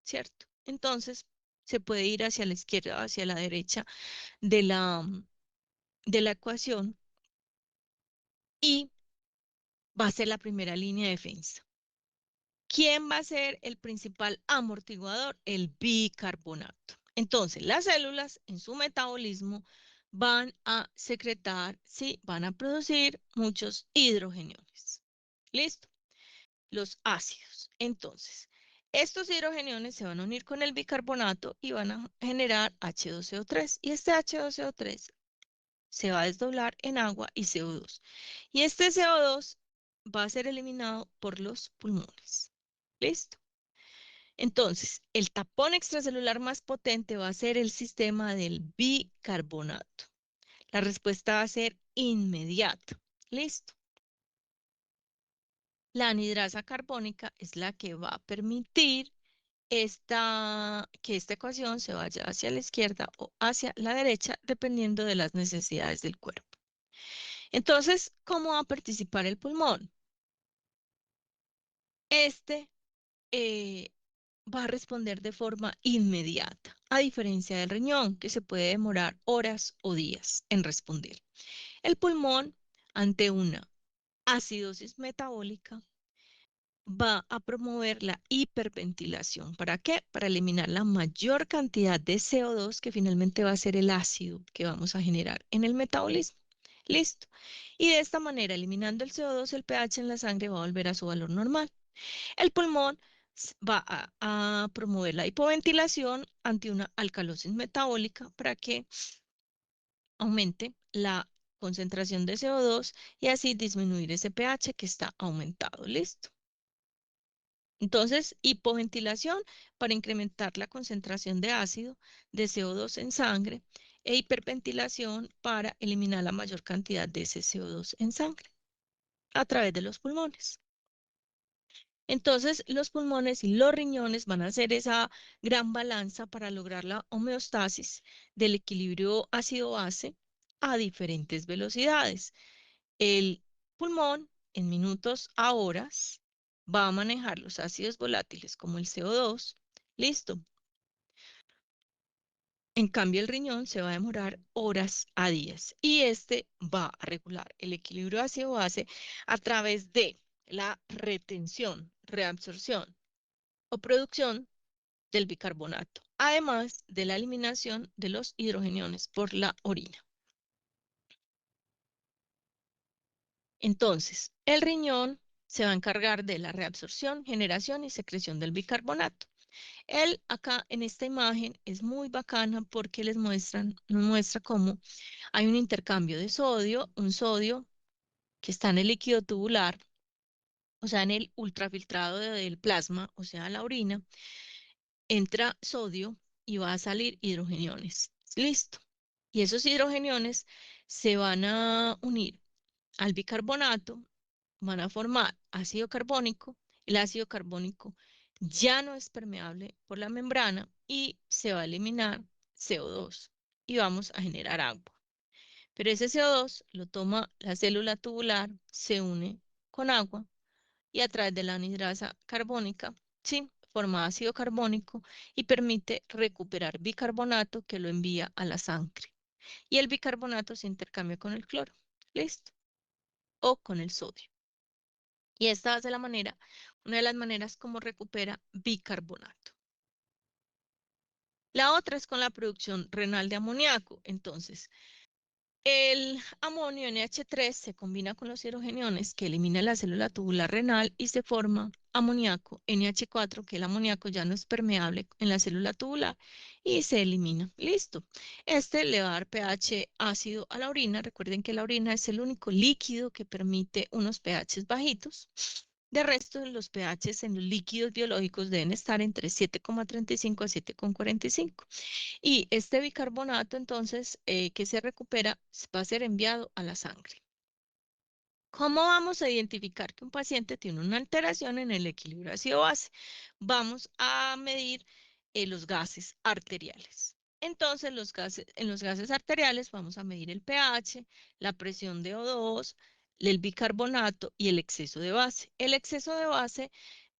¿cierto? Entonces, se puede ir hacia la izquierda, hacia la derecha de la ecuación y va a ser la primera línea de defensa. ¿Quién va a ser el principal amortiguador? El bicarbonato. Entonces, las células en su metabolismo van a secretar, sí, van a producir muchos hidrogeniones. ¿Listo? Los ácidos. Entonces, estos hidrogeniones se van a unir con el bicarbonato y van a generar H2CO3. Y este H2CO3 se va a desdoblar en agua y CO2. Y este CO2 va a ser eliminado por los pulmones. ¿Listo? Entonces, el tapón extracelular más potente va a ser el sistema del bicarbonato. La respuesta va a ser inmediata. ¿Listo? La anhidrasa carbónica es la que va a permitir que esta ecuación se vaya hacia la izquierda o hacia la derecha, dependiendo de las necesidades del cuerpo. Entonces, ¿cómo va a participar el pulmón? Este eh, va a responder de forma inmediata, a diferencia del riñón, que se puede demorar horas o días en responder. El pulmón, ante una acidosis metabólica, va a promover la hiperventilación. ¿Para qué? Para eliminar la mayor cantidad de CO2 que finalmente va a ser el ácido que vamos a generar en el metabolismo. Listo. Y de esta manera, eliminando el CO2, el pH en la sangre va a volver a su valor normal. El pulmón va a promover la hipoventilación ante una alcalosis metabólica para que aumente la concentración de CO2 y así disminuir ese pH que está aumentado. Listo. Entonces, hipoventilación para incrementar la concentración de ácido de CO2 en sangre e hiperventilación para eliminar la mayor cantidad de ese CO2 en sangre a través de los pulmones. Entonces, los pulmones y los riñones van a hacer esa gran balanza para lograr la homeostasis del equilibrio ácido-base a diferentes velocidades. El pulmón, en minutos a horas, va a manejar los ácidos volátiles como el CO2. Listo. En cambio, el riñón se va a demorar horas a días y este va a regular el equilibrio ácido-base a través de la retención, reabsorción o producción del bicarbonato, además de la eliminación de los hidrogeniones por la orina. Entonces, el riñón se va a encargar de la reabsorción, generación y secreción del bicarbonato. Él acá en esta imagen es muy bacana porque nos muestra cómo hay un intercambio de sodio, un sodio que está en el líquido tubular, o sea, en el ultrafiltrado del plasma, o sea, la orina, entra sodio y va a salir hidrogeniones. Listo. Y esos hidrogeniones se van a unir al bicarbonato, van a formar ácido carbónico. El ácido carbónico ya no es permeable por la membrana y se va a eliminar CO2 y vamos a generar agua. Pero ese CO2 lo toma la célula tubular, se une con agua y a través de la anhidrasa carbónica, sí, forma ácido carbónico y permite recuperar bicarbonato que lo envía a la sangre. Y el bicarbonato se intercambia con el cloro, ¿listo? O con el sodio. Y esta va a ser una de las maneras como recupera bicarbonato. La otra es con la producción renal de amoníaco. Entonces, el amonio NH3 se combina con los hidrogeniones que elimina la célula tubular renal y se forma amoníaco NH4, que el amoníaco ya no es permeable en la célula tubular y se elimina. Listo. Este le va a dar pH ácido a la orina. Recuerden que la orina es el único líquido que permite unos pHs bajitos. De resto, los pHs en los líquidos biológicos deben estar entre 7,35 a 7,45. Y este bicarbonato, entonces, que se recupera, va a ser enviado a la sangre. ¿Cómo vamos a identificar que un paciente tiene una alteración en el equilibrio ácido-base? Vamos a medir los gases arteriales. Entonces, en los gases arteriales vamos a medir el pH, la presión de O2, el bicarbonato y el exceso de base. El exceso de base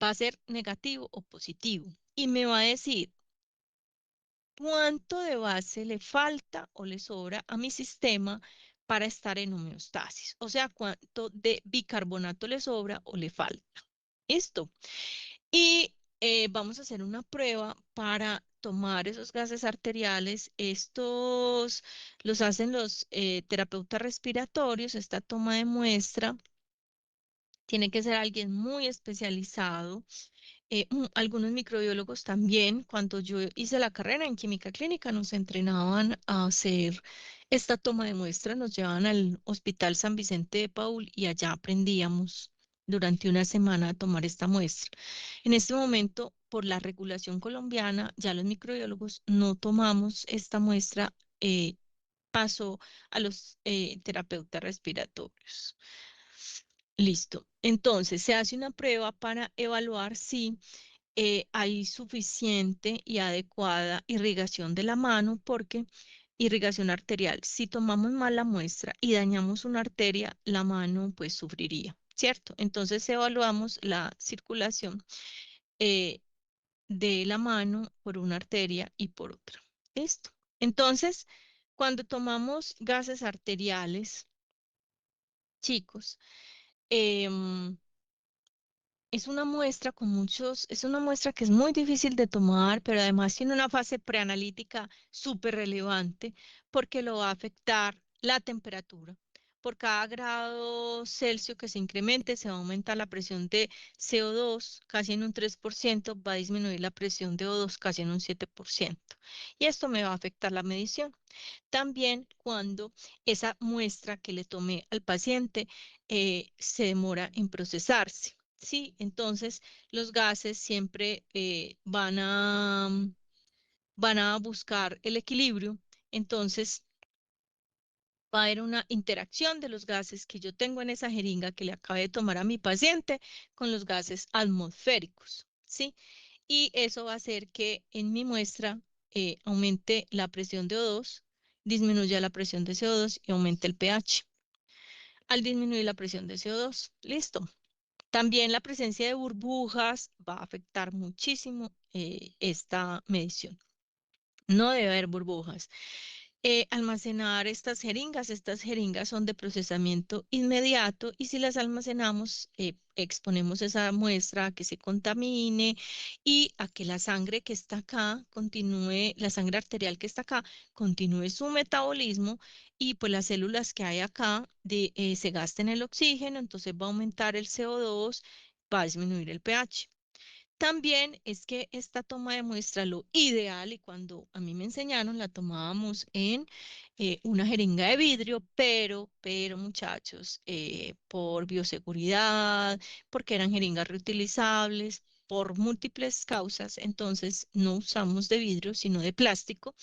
va a ser negativo o positivo y me va a decir cuánto de base le falta o le sobra a mi sistema para estar en homeostasis. O sea, cuánto de bicarbonato le sobra o le falta. Esto. Y vamos a hacer una prueba para tomar esos gases arteriales. Estos los hacen los terapeutas respiratorios. Esta toma de muestra Tiene que ser alguien muy especializado. Algunos microbiólogos también, cuando yo hice la carrera en química clínica, nos entrenaban a hacer esta toma de muestra, nos llevaban al Hospital San Vicente de Paul y allá aprendíamos durante una semana a tomar esta muestra. En este momento, por la regulación colombiana, ya los microbiólogos no tomamos esta muestra, pasó a los terapeutas respiratorios. Listo. Entonces, se hace una prueba para evaluar si hay suficiente y adecuada irrigación de la mano, porque irrigación arterial, si tomamos mal la muestra y dañamos una arteria, la mano pues sufriría, ¿cierto? Entonces evaluamos la circulación eh, de la mano por una arteria y por otra. ¿Listo? Entonces, cuando tomamos gases arteriales, chicos, em, es una muestra con muchos, es una muestra que es muy difícil de tomar, pero además tiene una fase preanalítica súper relevante porque lo va a afectar la temperatura. Por cada grado Celsius que se incremente, se va a aumentar la presión de CO2 casi en un 3%, va a disminuir la presión de O2 casi en un 7%. Y esto me va a afectar la medición. También cuando esa muestra que le tomé al paciente se demora en procesarse. Sí, entonces los gases siempre van a buscar el equilibrio. Entonces va a haber una interacción de los gases que yo tengo en esa jeringa que le acabé de tomar a mi paciente con los gases atmosféricos. ¿Sí? Y eso va a hacer que en mi muestra aumente la presión de O2, disminuya la presión de CO2 y aumente el pH. Al disminuir la presión de CO2, listo. También la presencia de burbujas va a afectar muchísimo esta medición. No debe haber burbujas. Almacenar estas jeringas son de procesamiento inmediato y si las almacenamos, exponemos esa muestra a que se contamine y a que la sangre que está acá continúe, la sangre arterial que está acá, continúe su metabolismo y pues las células que hay acá se gasten el oxígeno, entonces va a aumentar el CO2, va a disminuir el pH. También es que esta toma de muestra, lo ideal, y cuando a mí me enseñaron, la tomábamos en una jeringa de vidrio, pero muchachos, por bioseguridad, porque eran jeringas reutilizables, por múltiples causas, entonces no usamos de vidrio, sino de plástico.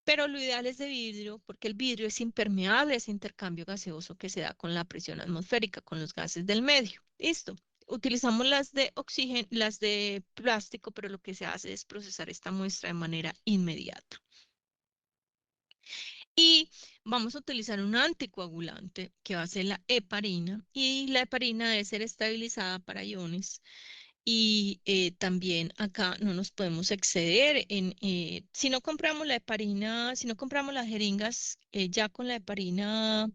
Pero lo ideal es de vidrio porque el vidrio es impermeable a ese intercambio gaseoso que se da con la presión atmosférica, con los gases del medio. Listo. Utilizamos las de oxígeno, las de plástico, pero lo que se hace es procesar esta muestra de manera inmediata. Y vamos a utilizar un anticoagulante que va a ser la heparina y la heparina debe ser estabilizada para iones y también acá no nos podemos exceder si no compramos la heparina, si no compramos las jeringas ya con la heparina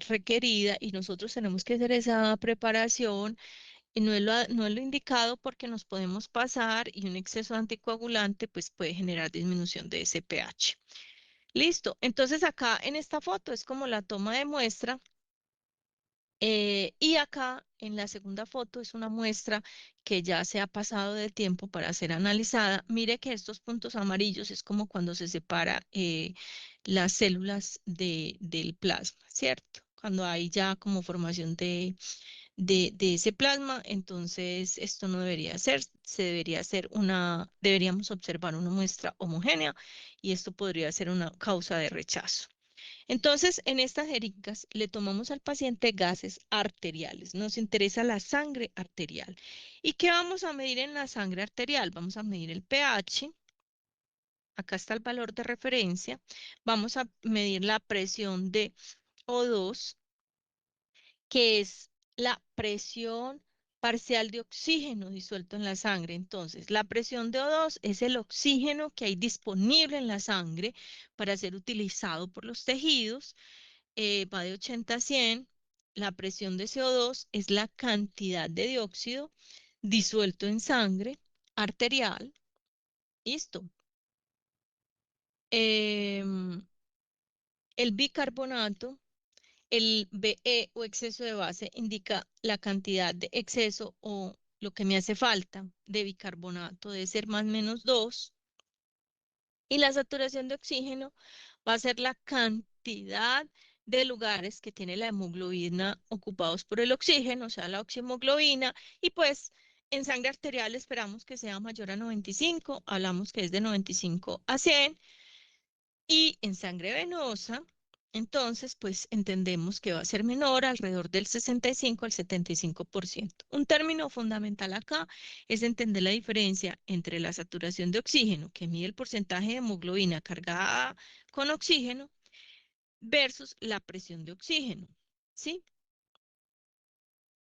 requerida y nosotros tenemos que hacer esa preparación, no es lo indicado porque nos podemos pasar y un exceso de anticoagulante pues puede generar disminución de ese pH. Listo, entonces acá en esta foto es como la toma de muestra. Y acá en la segunda foto es una muestra que ya se ha pasado de tiempo para ser analizada. Mire que estos puntos amarillos es como cuando se separa las células del plasma, ¿cierto? Cuando hay ya como formación de ese plasma, entonces esto no debería ser, se debería hacer deberíamos observar una muestra homogénea y esto podría ser una causa de rechazo. Entonces, en estas jeringas le tomamos al paciente gases arteriales. Nos interesa la sangre arterial. ¿Y qué vamos a medir en la sangre arterial? Vamos a medir el pH. Acá está el valor de referencia. Vamos a medir la presión de O2, que es la presión parcial de oxígeno disuelto en la sangre. Entonces, la presión de O2 es el oxígeno que hay disponible en la sangre para ser utilizado por los tejidos, va de 80 a 100. La presión de CO2 es la cantidad de dióxido disuelto en sangre arterial. Listo. Em, el bicarbonato El BE o exceso de base indica la cantidad de exceso o lo que me hace falta de bicarbonato, debe ser más o menos 2. Y la saturación de oxígeno va a ser la cantidad de lugares que tiene la hemoglobina ocupados por el oxígeno, o sea, la oxihemoglobina. Y pues en sangre arterial esperamos que sea mayor a 95, hablamos que es de 95 a 100. Y en sangre venosa, entonces, pues entendemos que va a ser menor, alrededor del 65 al 75%. Un término fundamental acá es entender la diferencia entre la saturación de oxígeno, que mide el porcentaje de hemoglobina cargada con oxígeno, versus la presión de oxígeno, ¿sí?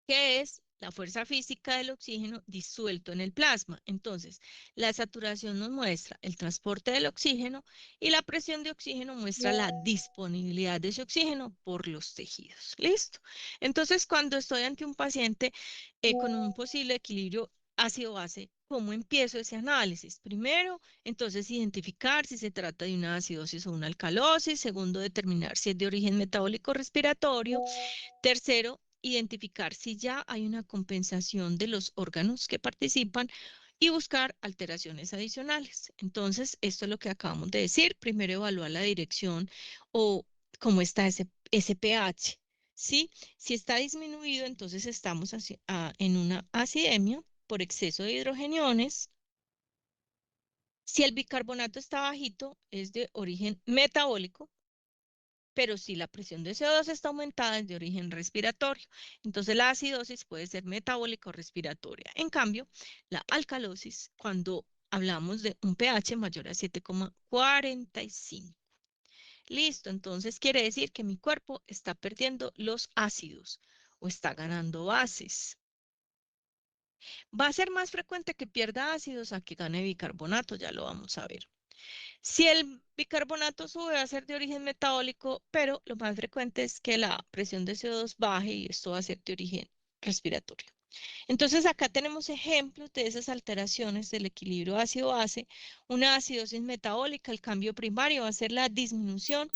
Que es la fuerza física del oxígeno disuelto en el plasma. Entonces, la saturación nos muestra el transporte del oxígeno y la presión de oxígeno muestra la disponibilidad de ese oxígeno por los tejidos. ¿Listo? Entonces, cuando estoy ante un paciente con un posible equilibrio ácido-base, ¿cómo empiezo ese análisis? Primero, entonces, identificar si se trata de una acidosis o una alcalosis. Segundo, determinar si es de origen metabólico respiratorio. Tercero, identificar si ya hay una compensación de los órganos que participan y buscar alteraciones adicionales. Entonces, esto es lo que acabamos de decir. Primero evaluar la dirección o cómo está ese pH. ¿Sí? Si está disminuido, entonces estamos en una acidemia por exceso de hidrogeniones. Si el bicarbonato está bajito, es de origen metabólico, pero si la presión de CO2 está aumentada es de origen respiratorio. Entonces la acidosis puede ser metabólica o respiratoria. En cambio, la alcalosis, cuando hablamos de un pH mayor a 7,45. Listo, entonces quiere decir que mi cuerpo está perdiendo los ácidos o está ganando bases. Va a ser más frecuente que pierda ácidos a que gane bicarbonato, ya lo vamos a ver. Si el bicarbonato sube, va a ser de origen metabólico, pero lo más frecuente es que la presión de CO2 baje y esto va a ser de origen respiratorio. Entonces, acá tenemos ejemplos de esas alteraciones del equilibrio ácido-base. Una acidosis metabólica, el cambio primario va a ser la disminución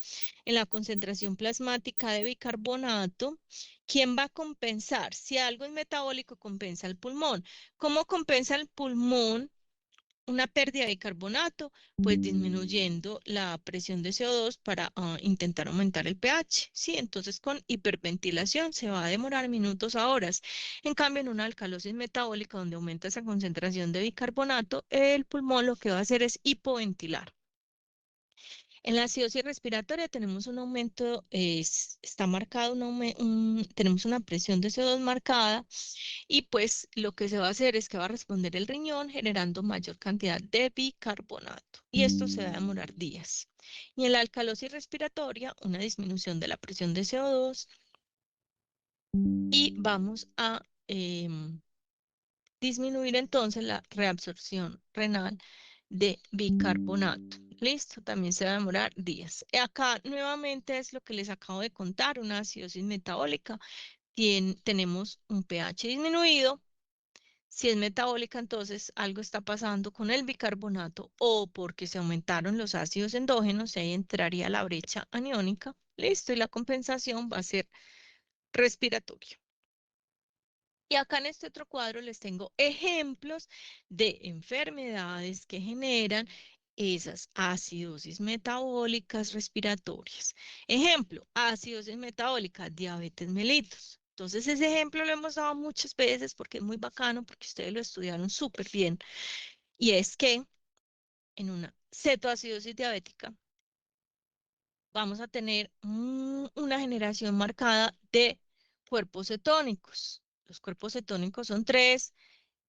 en la concentración plasmática de bicarbonato. ¿Quién va a compensar? Si algo es metabólico, compensa el pulmón. ¿Cómo compensa el pulmón una pérdida de carbonato? Pues disminuyendo la presión de CO2 para intentar aumentar el pH, ¿sí? Entonces con hiperventilación se va a demorar minutos a horas. En cambio, en una alcalosis metabólica donde aumenta esa concentración de bicarbonato, el pulmón lo que va a hacer es hipoventilar. En la acidosis respiratoria tenemos un aumento, está marcado, tenemos una presión de CO2 marcada y pues lo que se va a hacer es que va a responder el riñón generando mayor cantidad de bicarbonato y esto se va a demorar días. Y en la alcalosis respiratoria, una disminución de la presión de CO2 y vamos a disminuir entonces la reabsorción renal de bicarbonato. Listo, también se va a demorar días. Acá nuevamente es lo que les acabo de contar, una acidosis metabólica. Tenemos un pH disminuido. Si es metabólica, entonces algo está pasando con el bicarbonato o porque se aumentaron los ácidos endógenos, ahí entraría la brecha aniónica. Listo, y la compensación va a ser respiratoria. Y acá en este otro cuadro les tengo ejemplos de enfermedades que generan esas acidosis metabólicas respiratorias. Ejemplo, acidosis metabólica, diabetes mellitus. Entonces ese ejemplo lo hemos dado muchas veces porque es muy bacano, porque ustedes lo estudiaron súper bien. Y es que en una cetoacidosis diabética vamos a tener una generación marcada de cuerpos cetónicos. Los cuerpos cetónicos son tres,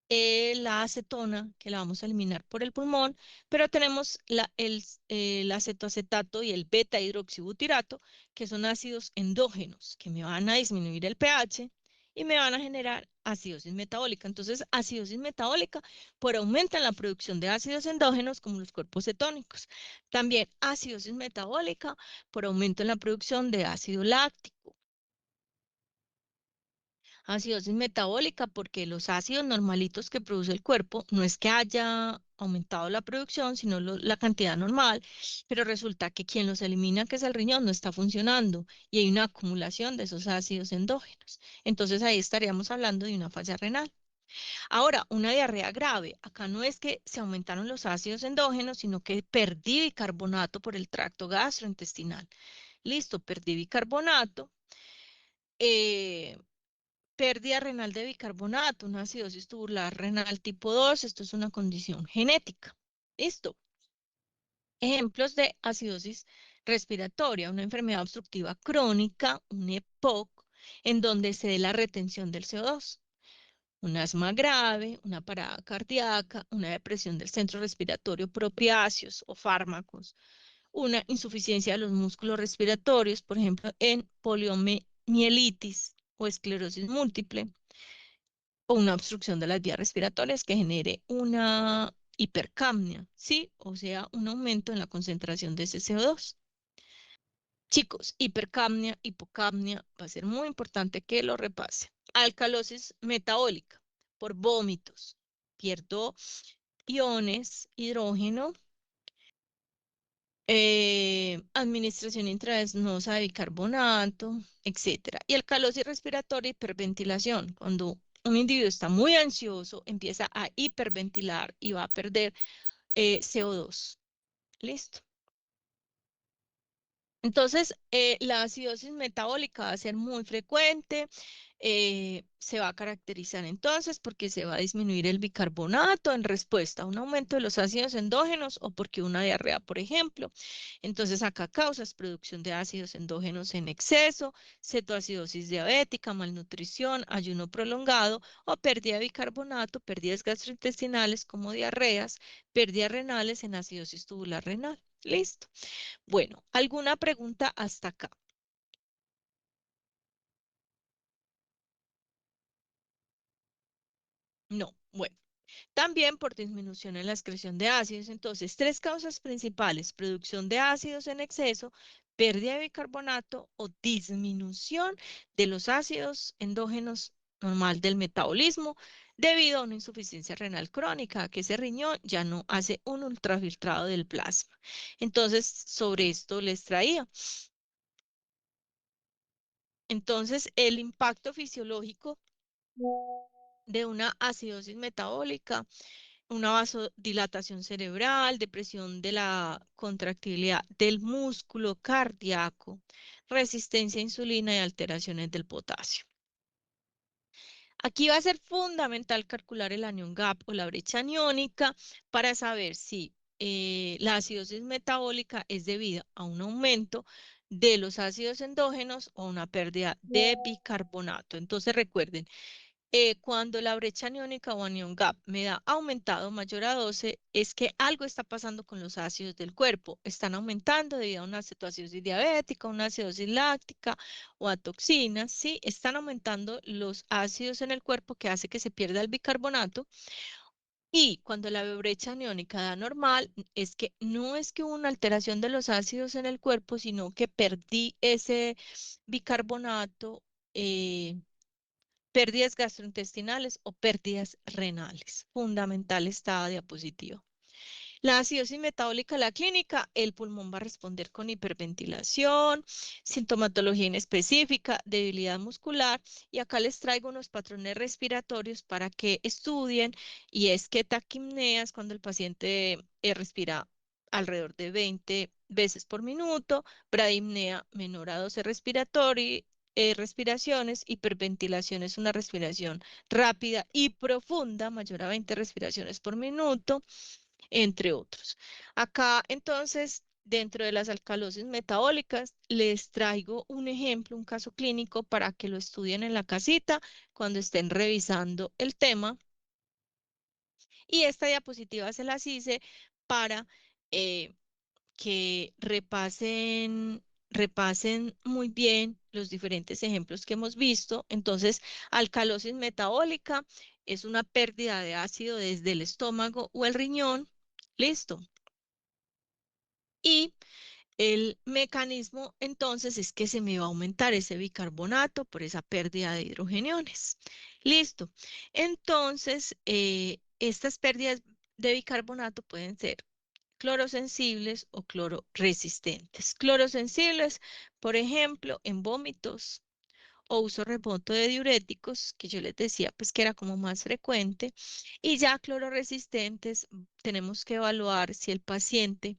la acetona, que la vamos a eliminar por el pulmón, pero tenemos el acetoacetato y el beta hidroxibutirato, que son ácidos endógenos, que me van a disminuir el pH y me van a generar acidosis metabólica. Entonces, acidosis metabólica por aumento en la producción de ácidos endógenos como los cuerpos cetónicos. También acidosis metabólica por aumento en la producción de ácido láctico. Acidosis metabólica porque los ácidos normalitos que produce el cuerpo no es que haya aumentado la producción, sino la cantidad normal, pero resulta que quien los elimina, que es el riñón, no está funcionando y hay una acumulación de esos ácidos endógenos. Entonces ahí estaríamos hablando de una falla renal. Ahora, una diarrea grave. Acá no es que se aumentaron los ácidos endógenos, sino que perdí bicarbonato por el tracto gastrointestinal. Listo, perdí bicarbonato. eh, Pérdida renal de bicarbonato, una acidosis tubular renal tipo 2. Esto es una condición genética. Listo. Ejemplos de acidosis respiratoria, una enfermedad obstructiva crónica, un EPOC, en donde se dé la retención del CO2. Un asma grave, una parada cardíaca, una depresión del centro respiratorio por opiáceos o fármacos, una insuficiencia de los músculos respiratorios, por ejemplo, en poliomielitis o esclerosis múltiple, o una obstrucción de las vías respiratorias que genere una hipercapnia, ¿sí? O sea, un aumento en la concentración de ese CO2. Chicos, hipercapnia, hipocapnia, va a ser muy importante que lo repase. Alcalosis metabólica por vómitos. Pierdo iones, hidrógeno, administración intravenosa de bicarbonato, etcétera. Y alcalosis respiratoria, hiperventilación. Cuando un individuo está muy ansioso, empieza a hiperventilar y va a perder CO2. Listo. Entonces, la acidosis metabólica va a ser muy frecuente, se va a caracterizar entonces porque se va a disminuir el bicarbonato en respuesta a un aumento de los ácidos endógenos o porque una diarrea, por ejemplo. Entonces, acá causas producción de ácidos endógenos en exceso, cetoacidosis diabética, malnutrición, ayuno prolongado o pérdida de bicarbonato, pérdidas gastrointestinales como diarreas, pérdidas renales en acidosis tubular renal. Listo. Bueno, ¿alguna pregunta hasta acá? No. Bueno, también por disminución en la excreción de ácidos. Entonces, tres causas principales: producción de ácidos en exceso, pérdida de bicarbonato o disminución de los ácidos endógenos normal del metabolismo debido a una insuficiencia renal crónica, que ese riñón ya no hace un ultrafiltrado del plasma. Entonces, sobre esto les traía. Entonces, el impacto fisiológico de una acidosis metabólica, una vasodilatación cerebral, depresión de la contractibilidad del músculo cardíaco, resistencia a insulina y alteraciones del potasio. Aquí va a ser fundamental calcular el anión gap o la brecha aniónica para saber si la acidosis metabólica es debida a un aumento de los ácidos endógenos o una pérdida de bicarbonato. Entonces recuerden, cuando la brecha aniónica o anión gap me da aumentado mayor a 12, es que algo está pasando con los ácidos del cuerpo. Están aumentando debido a una cetoacidosis diabética, una acidosis láctica o a toxinas, ¿sí? Están aumentando los ácidos en el cuerpo que hace que se pierda el bicarbonato. Y cuando la brecha aniónica da normal, es que no es que hubo una alteración de los ácidos en el cuerpo, sino que perdí ese bicarbonato. Pérdidas gastrointestinales o pérdidas renales. Fundamental esta diapositiva. La acidosis metabólica, la clínica, el pulmón va a responder con hiperventilación, sintomatología inespecífica, debilidad muscular, y acá les traigo unos patrones respiratorios para que estudien, y es que taquimneas cuando el paciente respira alrededor de 20 veces por minuto, bradimnea menor a 12 respiraciones, hiperventilación es una respiración rápida y profunda, mayor a 20 respiraciones por minuto, entre otros. Acá, entonces, dentro de las alcalosis metabólicas, les traigo un ejemplo, un caso clínico para que lo estudien en la casita cuando estén revisando el tema. Y esta diapositiva se las hice para eh, que repasen muy bien los diferentes ejemplos que hemos visto. Entonces, alcalosis metabólica es una pérdida de ácido desde el estómago o el riñón. Listo. Y el mecanismo entonces es que se me va a aumentar ese bicarbonato por esa pérdida de hidrogeniones. Listo. Entonces, estas pérdidas de bicarbonato pueden ser clorosensibles o clororesistentes. Clorosensibles, por ejemplo, en vómitos o uso remoto de diuréticos, que yo les decía pues que era como más frecuente, y ya clororesistentes tenemos que evaluar si el paciente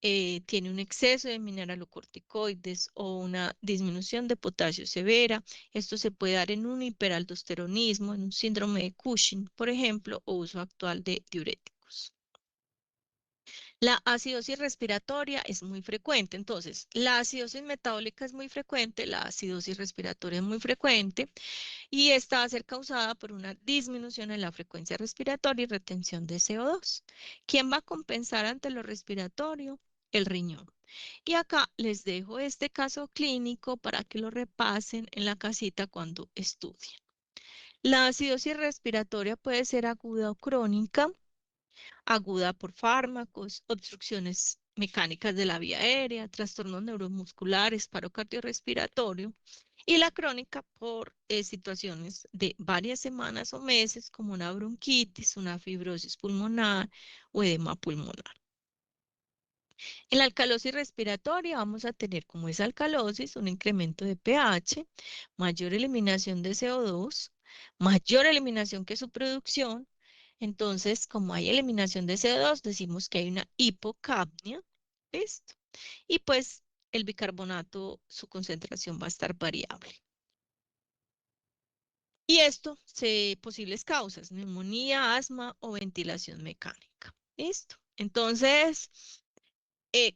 tiene un exceso de mineralocorticoides o una disminución de potasio severa. Esto se puede dar en un hiperaldosteronismo, en un síndrome de Cushing, por ejemplo, o uso actual de diuréticos. La acidosis respiratoria es muy frecuente, entonces la acidosis metabólica es muy frecuente, la acidosis respiratoria es muy frecuente y esta va a ser causada por una disminución en la frecuencia respiratoria y retención de CO2. ¿Quién va a compensar ante lo respiratorio? El riñón. Y acá les dejo este caso clínico para que lo repasen en la casita cuando estudien. La acidosis respiratoria puede ser aguda o crónica, aguda por fármacos, obstrucciones mecánicas de la vía aérea, trastornos neuromusculares, paro cardiorrespiratorio, y la crónica por situaciones de varias semanas o meses, como una bronquitis, una fibrosis pulmonar o edema pulmonar. En la alcalosis respiratoria vamos a tener, como es alcalosis, un incremento de pH, mayor eliminación de CO2, mayor eliminación que su producción. Entonces, como hay eliminación de CO2, decimos que hay una hipocapnia. ¿Listo? Y pues el bicarbonato, su concentración va a estar variable. Y esto, posibles causas, neumonía, asma o ventilación mecánica. ¿Listo? Entonces,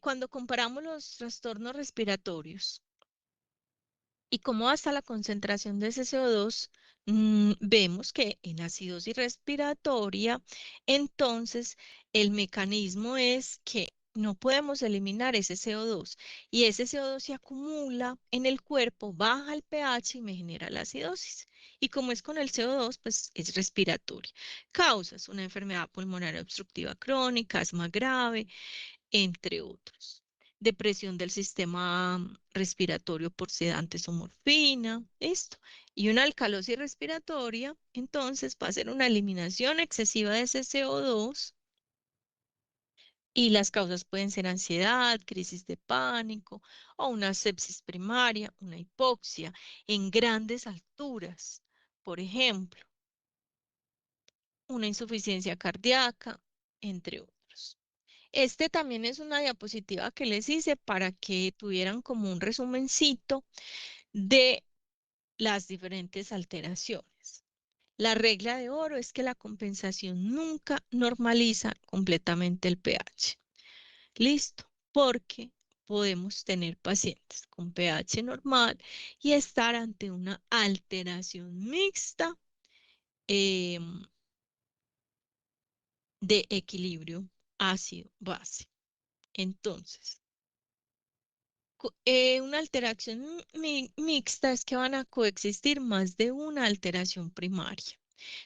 cuando comparamos los trastornos respiratorios y cómo hasta la concentración de ese CO2, vemos que en acidosis respiratoria, entonces el mecanismo es que no podemos eliminar ese CO2 y ese CO2 se acumula en el cuerpo, baja el pH y me genera la acidosis. Y como es con el CO2, pues es respiratoria. Causas una enfermedad pulmonar obstructiva crónica, asma grave, entre otros. Depresión del sistema respiratorio por sedantes o morfina, esto. Y una alcalosis respiratoria, entonces va a ser una eliminación excesiva de ese CO2 y las causas pueden ser ansiedad, crisis de pánico o una sepsis primaria, una hipoxia en grandes alturas, por ejemplo, una insuficiencia cardíaca, entre otros. Este también es una diapositiva que les hice para que tuvieran como un resumencito de las diferentes alteraciones. La regla de oro es que la compensación nunca normaliza completamente el pH. Listo, porque podemos tener pacientes con pH normal y estar ante una alteración mixta em, de equilibrio ácido-base. Entonces, una alteración mixta es que van a coexistir más de una alteración primaria.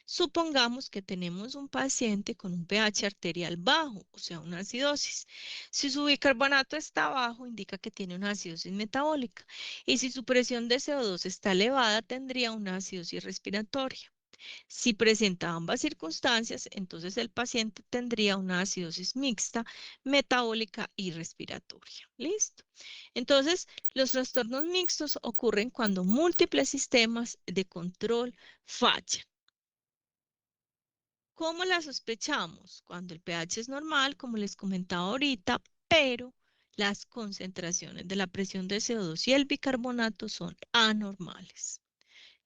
Supongamos que tenemos un paciente con un pH arterial bajo, o sea, una acidosis. Si su bicarbonato está bajo, indica que tiene una acidosis metabólica. Y si su presión de CO2 está elevada, tendría una acidosis respiratoria. Si presenta ambas circunstancias, entonces el paciente tendría una acidosis mixta, metabólica y respiratoria. ¿Listo? Entonces, los trastornos mixtos ocurren cuando múltiples sistemas de control fallan. ¿Cómo la sospechamos? Cuando el pH es normal, como les comentaba ahorita, pero las concentraciones de la presión de CO2 y el bicarbonato son anormales.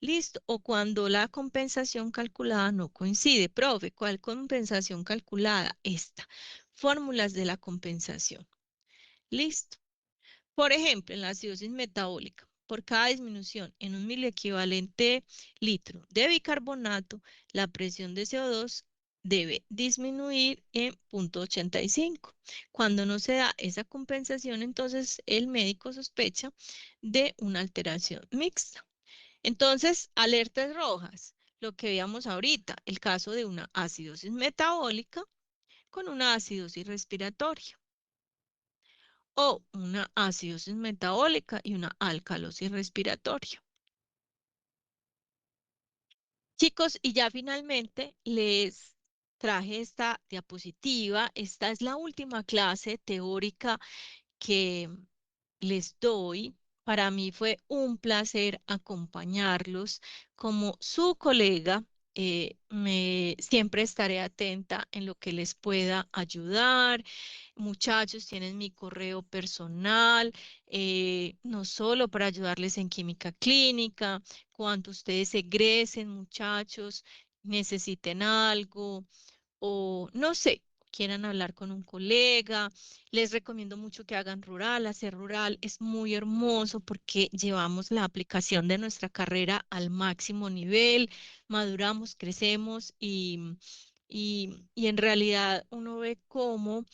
Listo. O cuando la compensación calculada no coincide. Profe, ¿cuál compensación calculada? Esta. Fórmulas de la compensación. Listo. Por ejemplo, en la acidosis metabólica, por cada disminución en un miliequivalente litro de bicarbonato, la presión de CO2 debe disminuir en 0,85. Cuando no se da esa compensación, entonces el médico sospecha de una alteración mixta. Entonces, alertas rojas, lo que veíamos ahorita, el caso de una acidosis metabólica con una acidosis respiratoria o una acidosis metabólica y una alcalosis respiratoria. Chicos, y ya finalmente les traje esta diapositiva. Esta es la última clase teórica que les doy. Para mí fue un placer acompañarlos como su colega. Siempre estaré atenta en lo que les pueda ayudar. Muchachos, tienen mi correo personal, no solo para ayudarles en química clínica, cuando ustedes egresen, muchachos, necesiten algo o no sé, quieran hablar con un colega. Les recomiendo mucho que hagan rural. Hacer rural es muy hermoso porque llevamos la aplicación de nuestra carrera al máximo nivel, maduramos, crecemos y en realidad uno ve cómo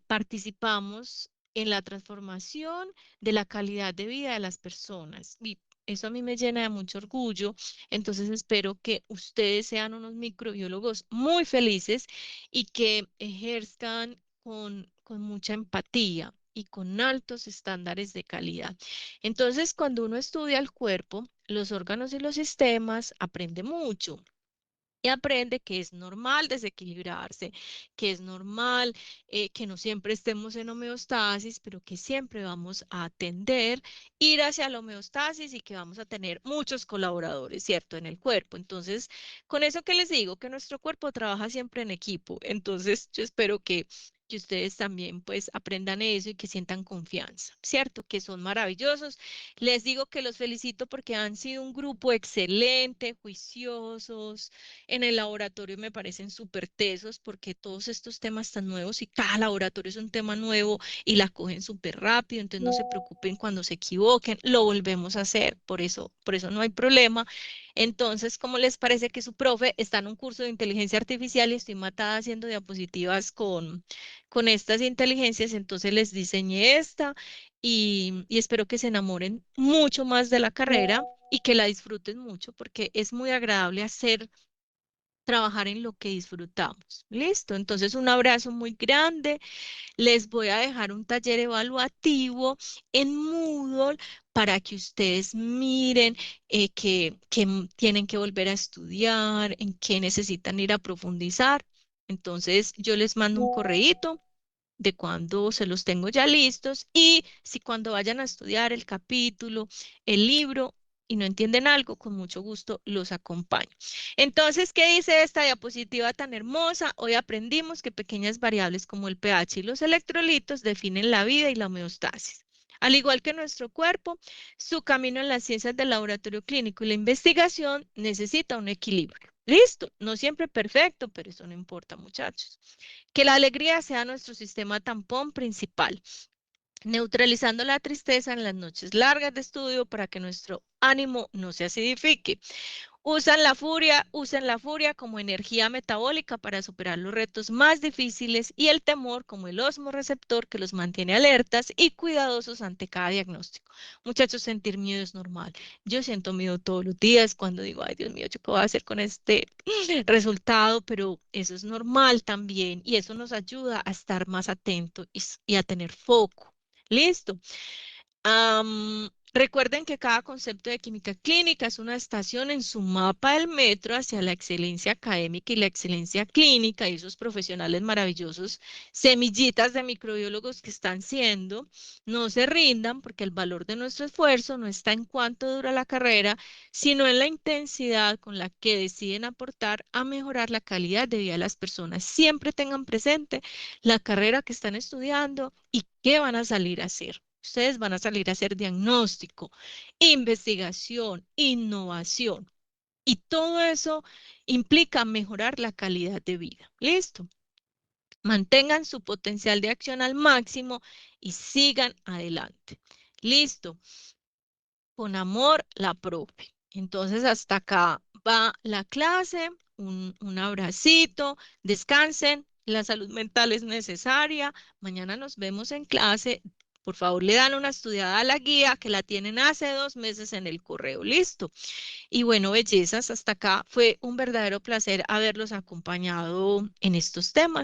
participamos en la transformación de la calidad de vida de las personas. Y eso a mí me llena de mucho orgullo. Entonces espero que ustedes sean unos microbiólogos muy felices y que ejerzcan con mucha empatía y con altos estándares de calidad. Entonces, cuando uno estudia el cuerpo, los órganos y los sistemas, aprende mucho. Y aprende que es normal desequilibrarse, que es normal que no siempre estemos en homeostasis, pero que siempre vamos a atender, ir hacia la homeostasis y que vamos a tener muchos colaboradores, ¿cierto? En el cuerpo. Entonces, con eso que les digo, que nuestro cuerpo trabaja siempre en equipo. Entonces, yo espero que ustedes también pues aprendan eso y que sientan confianza, ¿cierto? Que son maravillosos. Les digo que los felicito porque han sido un grupo excelente, juiciosos en el laboratorio me parecen súper tesos porque todos estos temas tan nuevos y cada laboratorio es un tema nuevo y la cogen súper rápido, entonces no se preocupen cuando se equivoquen, lo volvemos a hacer, por eso no hay problema. Entonces, ¿cómo les parece que su profe está en un curso de inteligencia artificial y estoy matada haciendo diapositivas con estas inteligencias? Entonces les diseñé esta y espero que se enamoren mucho más de la carrera y que la disfruten mucho porque es muy agradable trabajar en lo que disfrutamos. Listo, entonces un abrazo muy grande. Les voy a dejar un taller evaluativo en Moodle para que ustedes miren tienen que volver a estudiar, en qué necesitan ir a profundizar. Entonces yo les mando un correíto de cuando se los tengo ya listos y si cuando vayan a estudiar el capítulo, el libro y no entienden algo, con mucho gusto los acompaño. Entonces, ¿qué dice esta diapositiva tan hermosa? Hoy aprendimos que pequeñas variables como el pH y los electrolitos definen la vida y la homeostasis. Al igual que nuestro cuerpo, su camino en las ciencias del laboratorio clínico y la investigación necesita un equilibrio. Listo, no siempre perfecto, pero eso no importa, muchachos. Que la alegría sea nuestro sistema tampón principal, neutralizando la tristeza en las noches largas de estudio para que nuestro ánimo no se acidifique. Usen la furia como energía metabólica para superar los retos más difíciles y el temor como el osmorreceptor que los mantiene alertas y cuidadosos ante cada diagnóstico. Muchachos, sentir miedo es normal. Yo siento miedo todos los días cuando digo, ay Dios mío, ¿yo qué voy a hacer con este resultado? Pero eso es normal también y eso nos ayuda a estar más atentos y a tener foco. ¿Listo? Recuerden que cada concepto de química clínica es una estación en su mapa del metro hacia la excelencia académica y la excelencia clínica y esos profesionales maravillosos, semillitas de microbiólogos que están siendo, no se rindan porque el valor de nuestro esfuerzo no está en cuánto dura la carrera, sino en la intensidad con la que deciden aportar a mejorar la calidad de vida de las personas. Siempre tengan presente la carrera que están estudiando y qué van a salir a hacer. Ustedes van a salir a hacer diagnóstico, investigación, innovación. Y todo eso implica mejorar la calidad de vida. ¿Listo? Mantengan su potencial de acción al máximo y sigan adelante. Listo. Con amor, la profe. Entonces, hasta acá va la clase. Un abracito. Descansen. La salud mental es necesaria. Mañana nos vemos en clase. Por favor, le dan una estudiada a la guía que la tienen hace 2 meses en el correo. Listo. Y bueno, bellezas, hasta acá fue un verdadero placer haberlos acompañado en estos temas.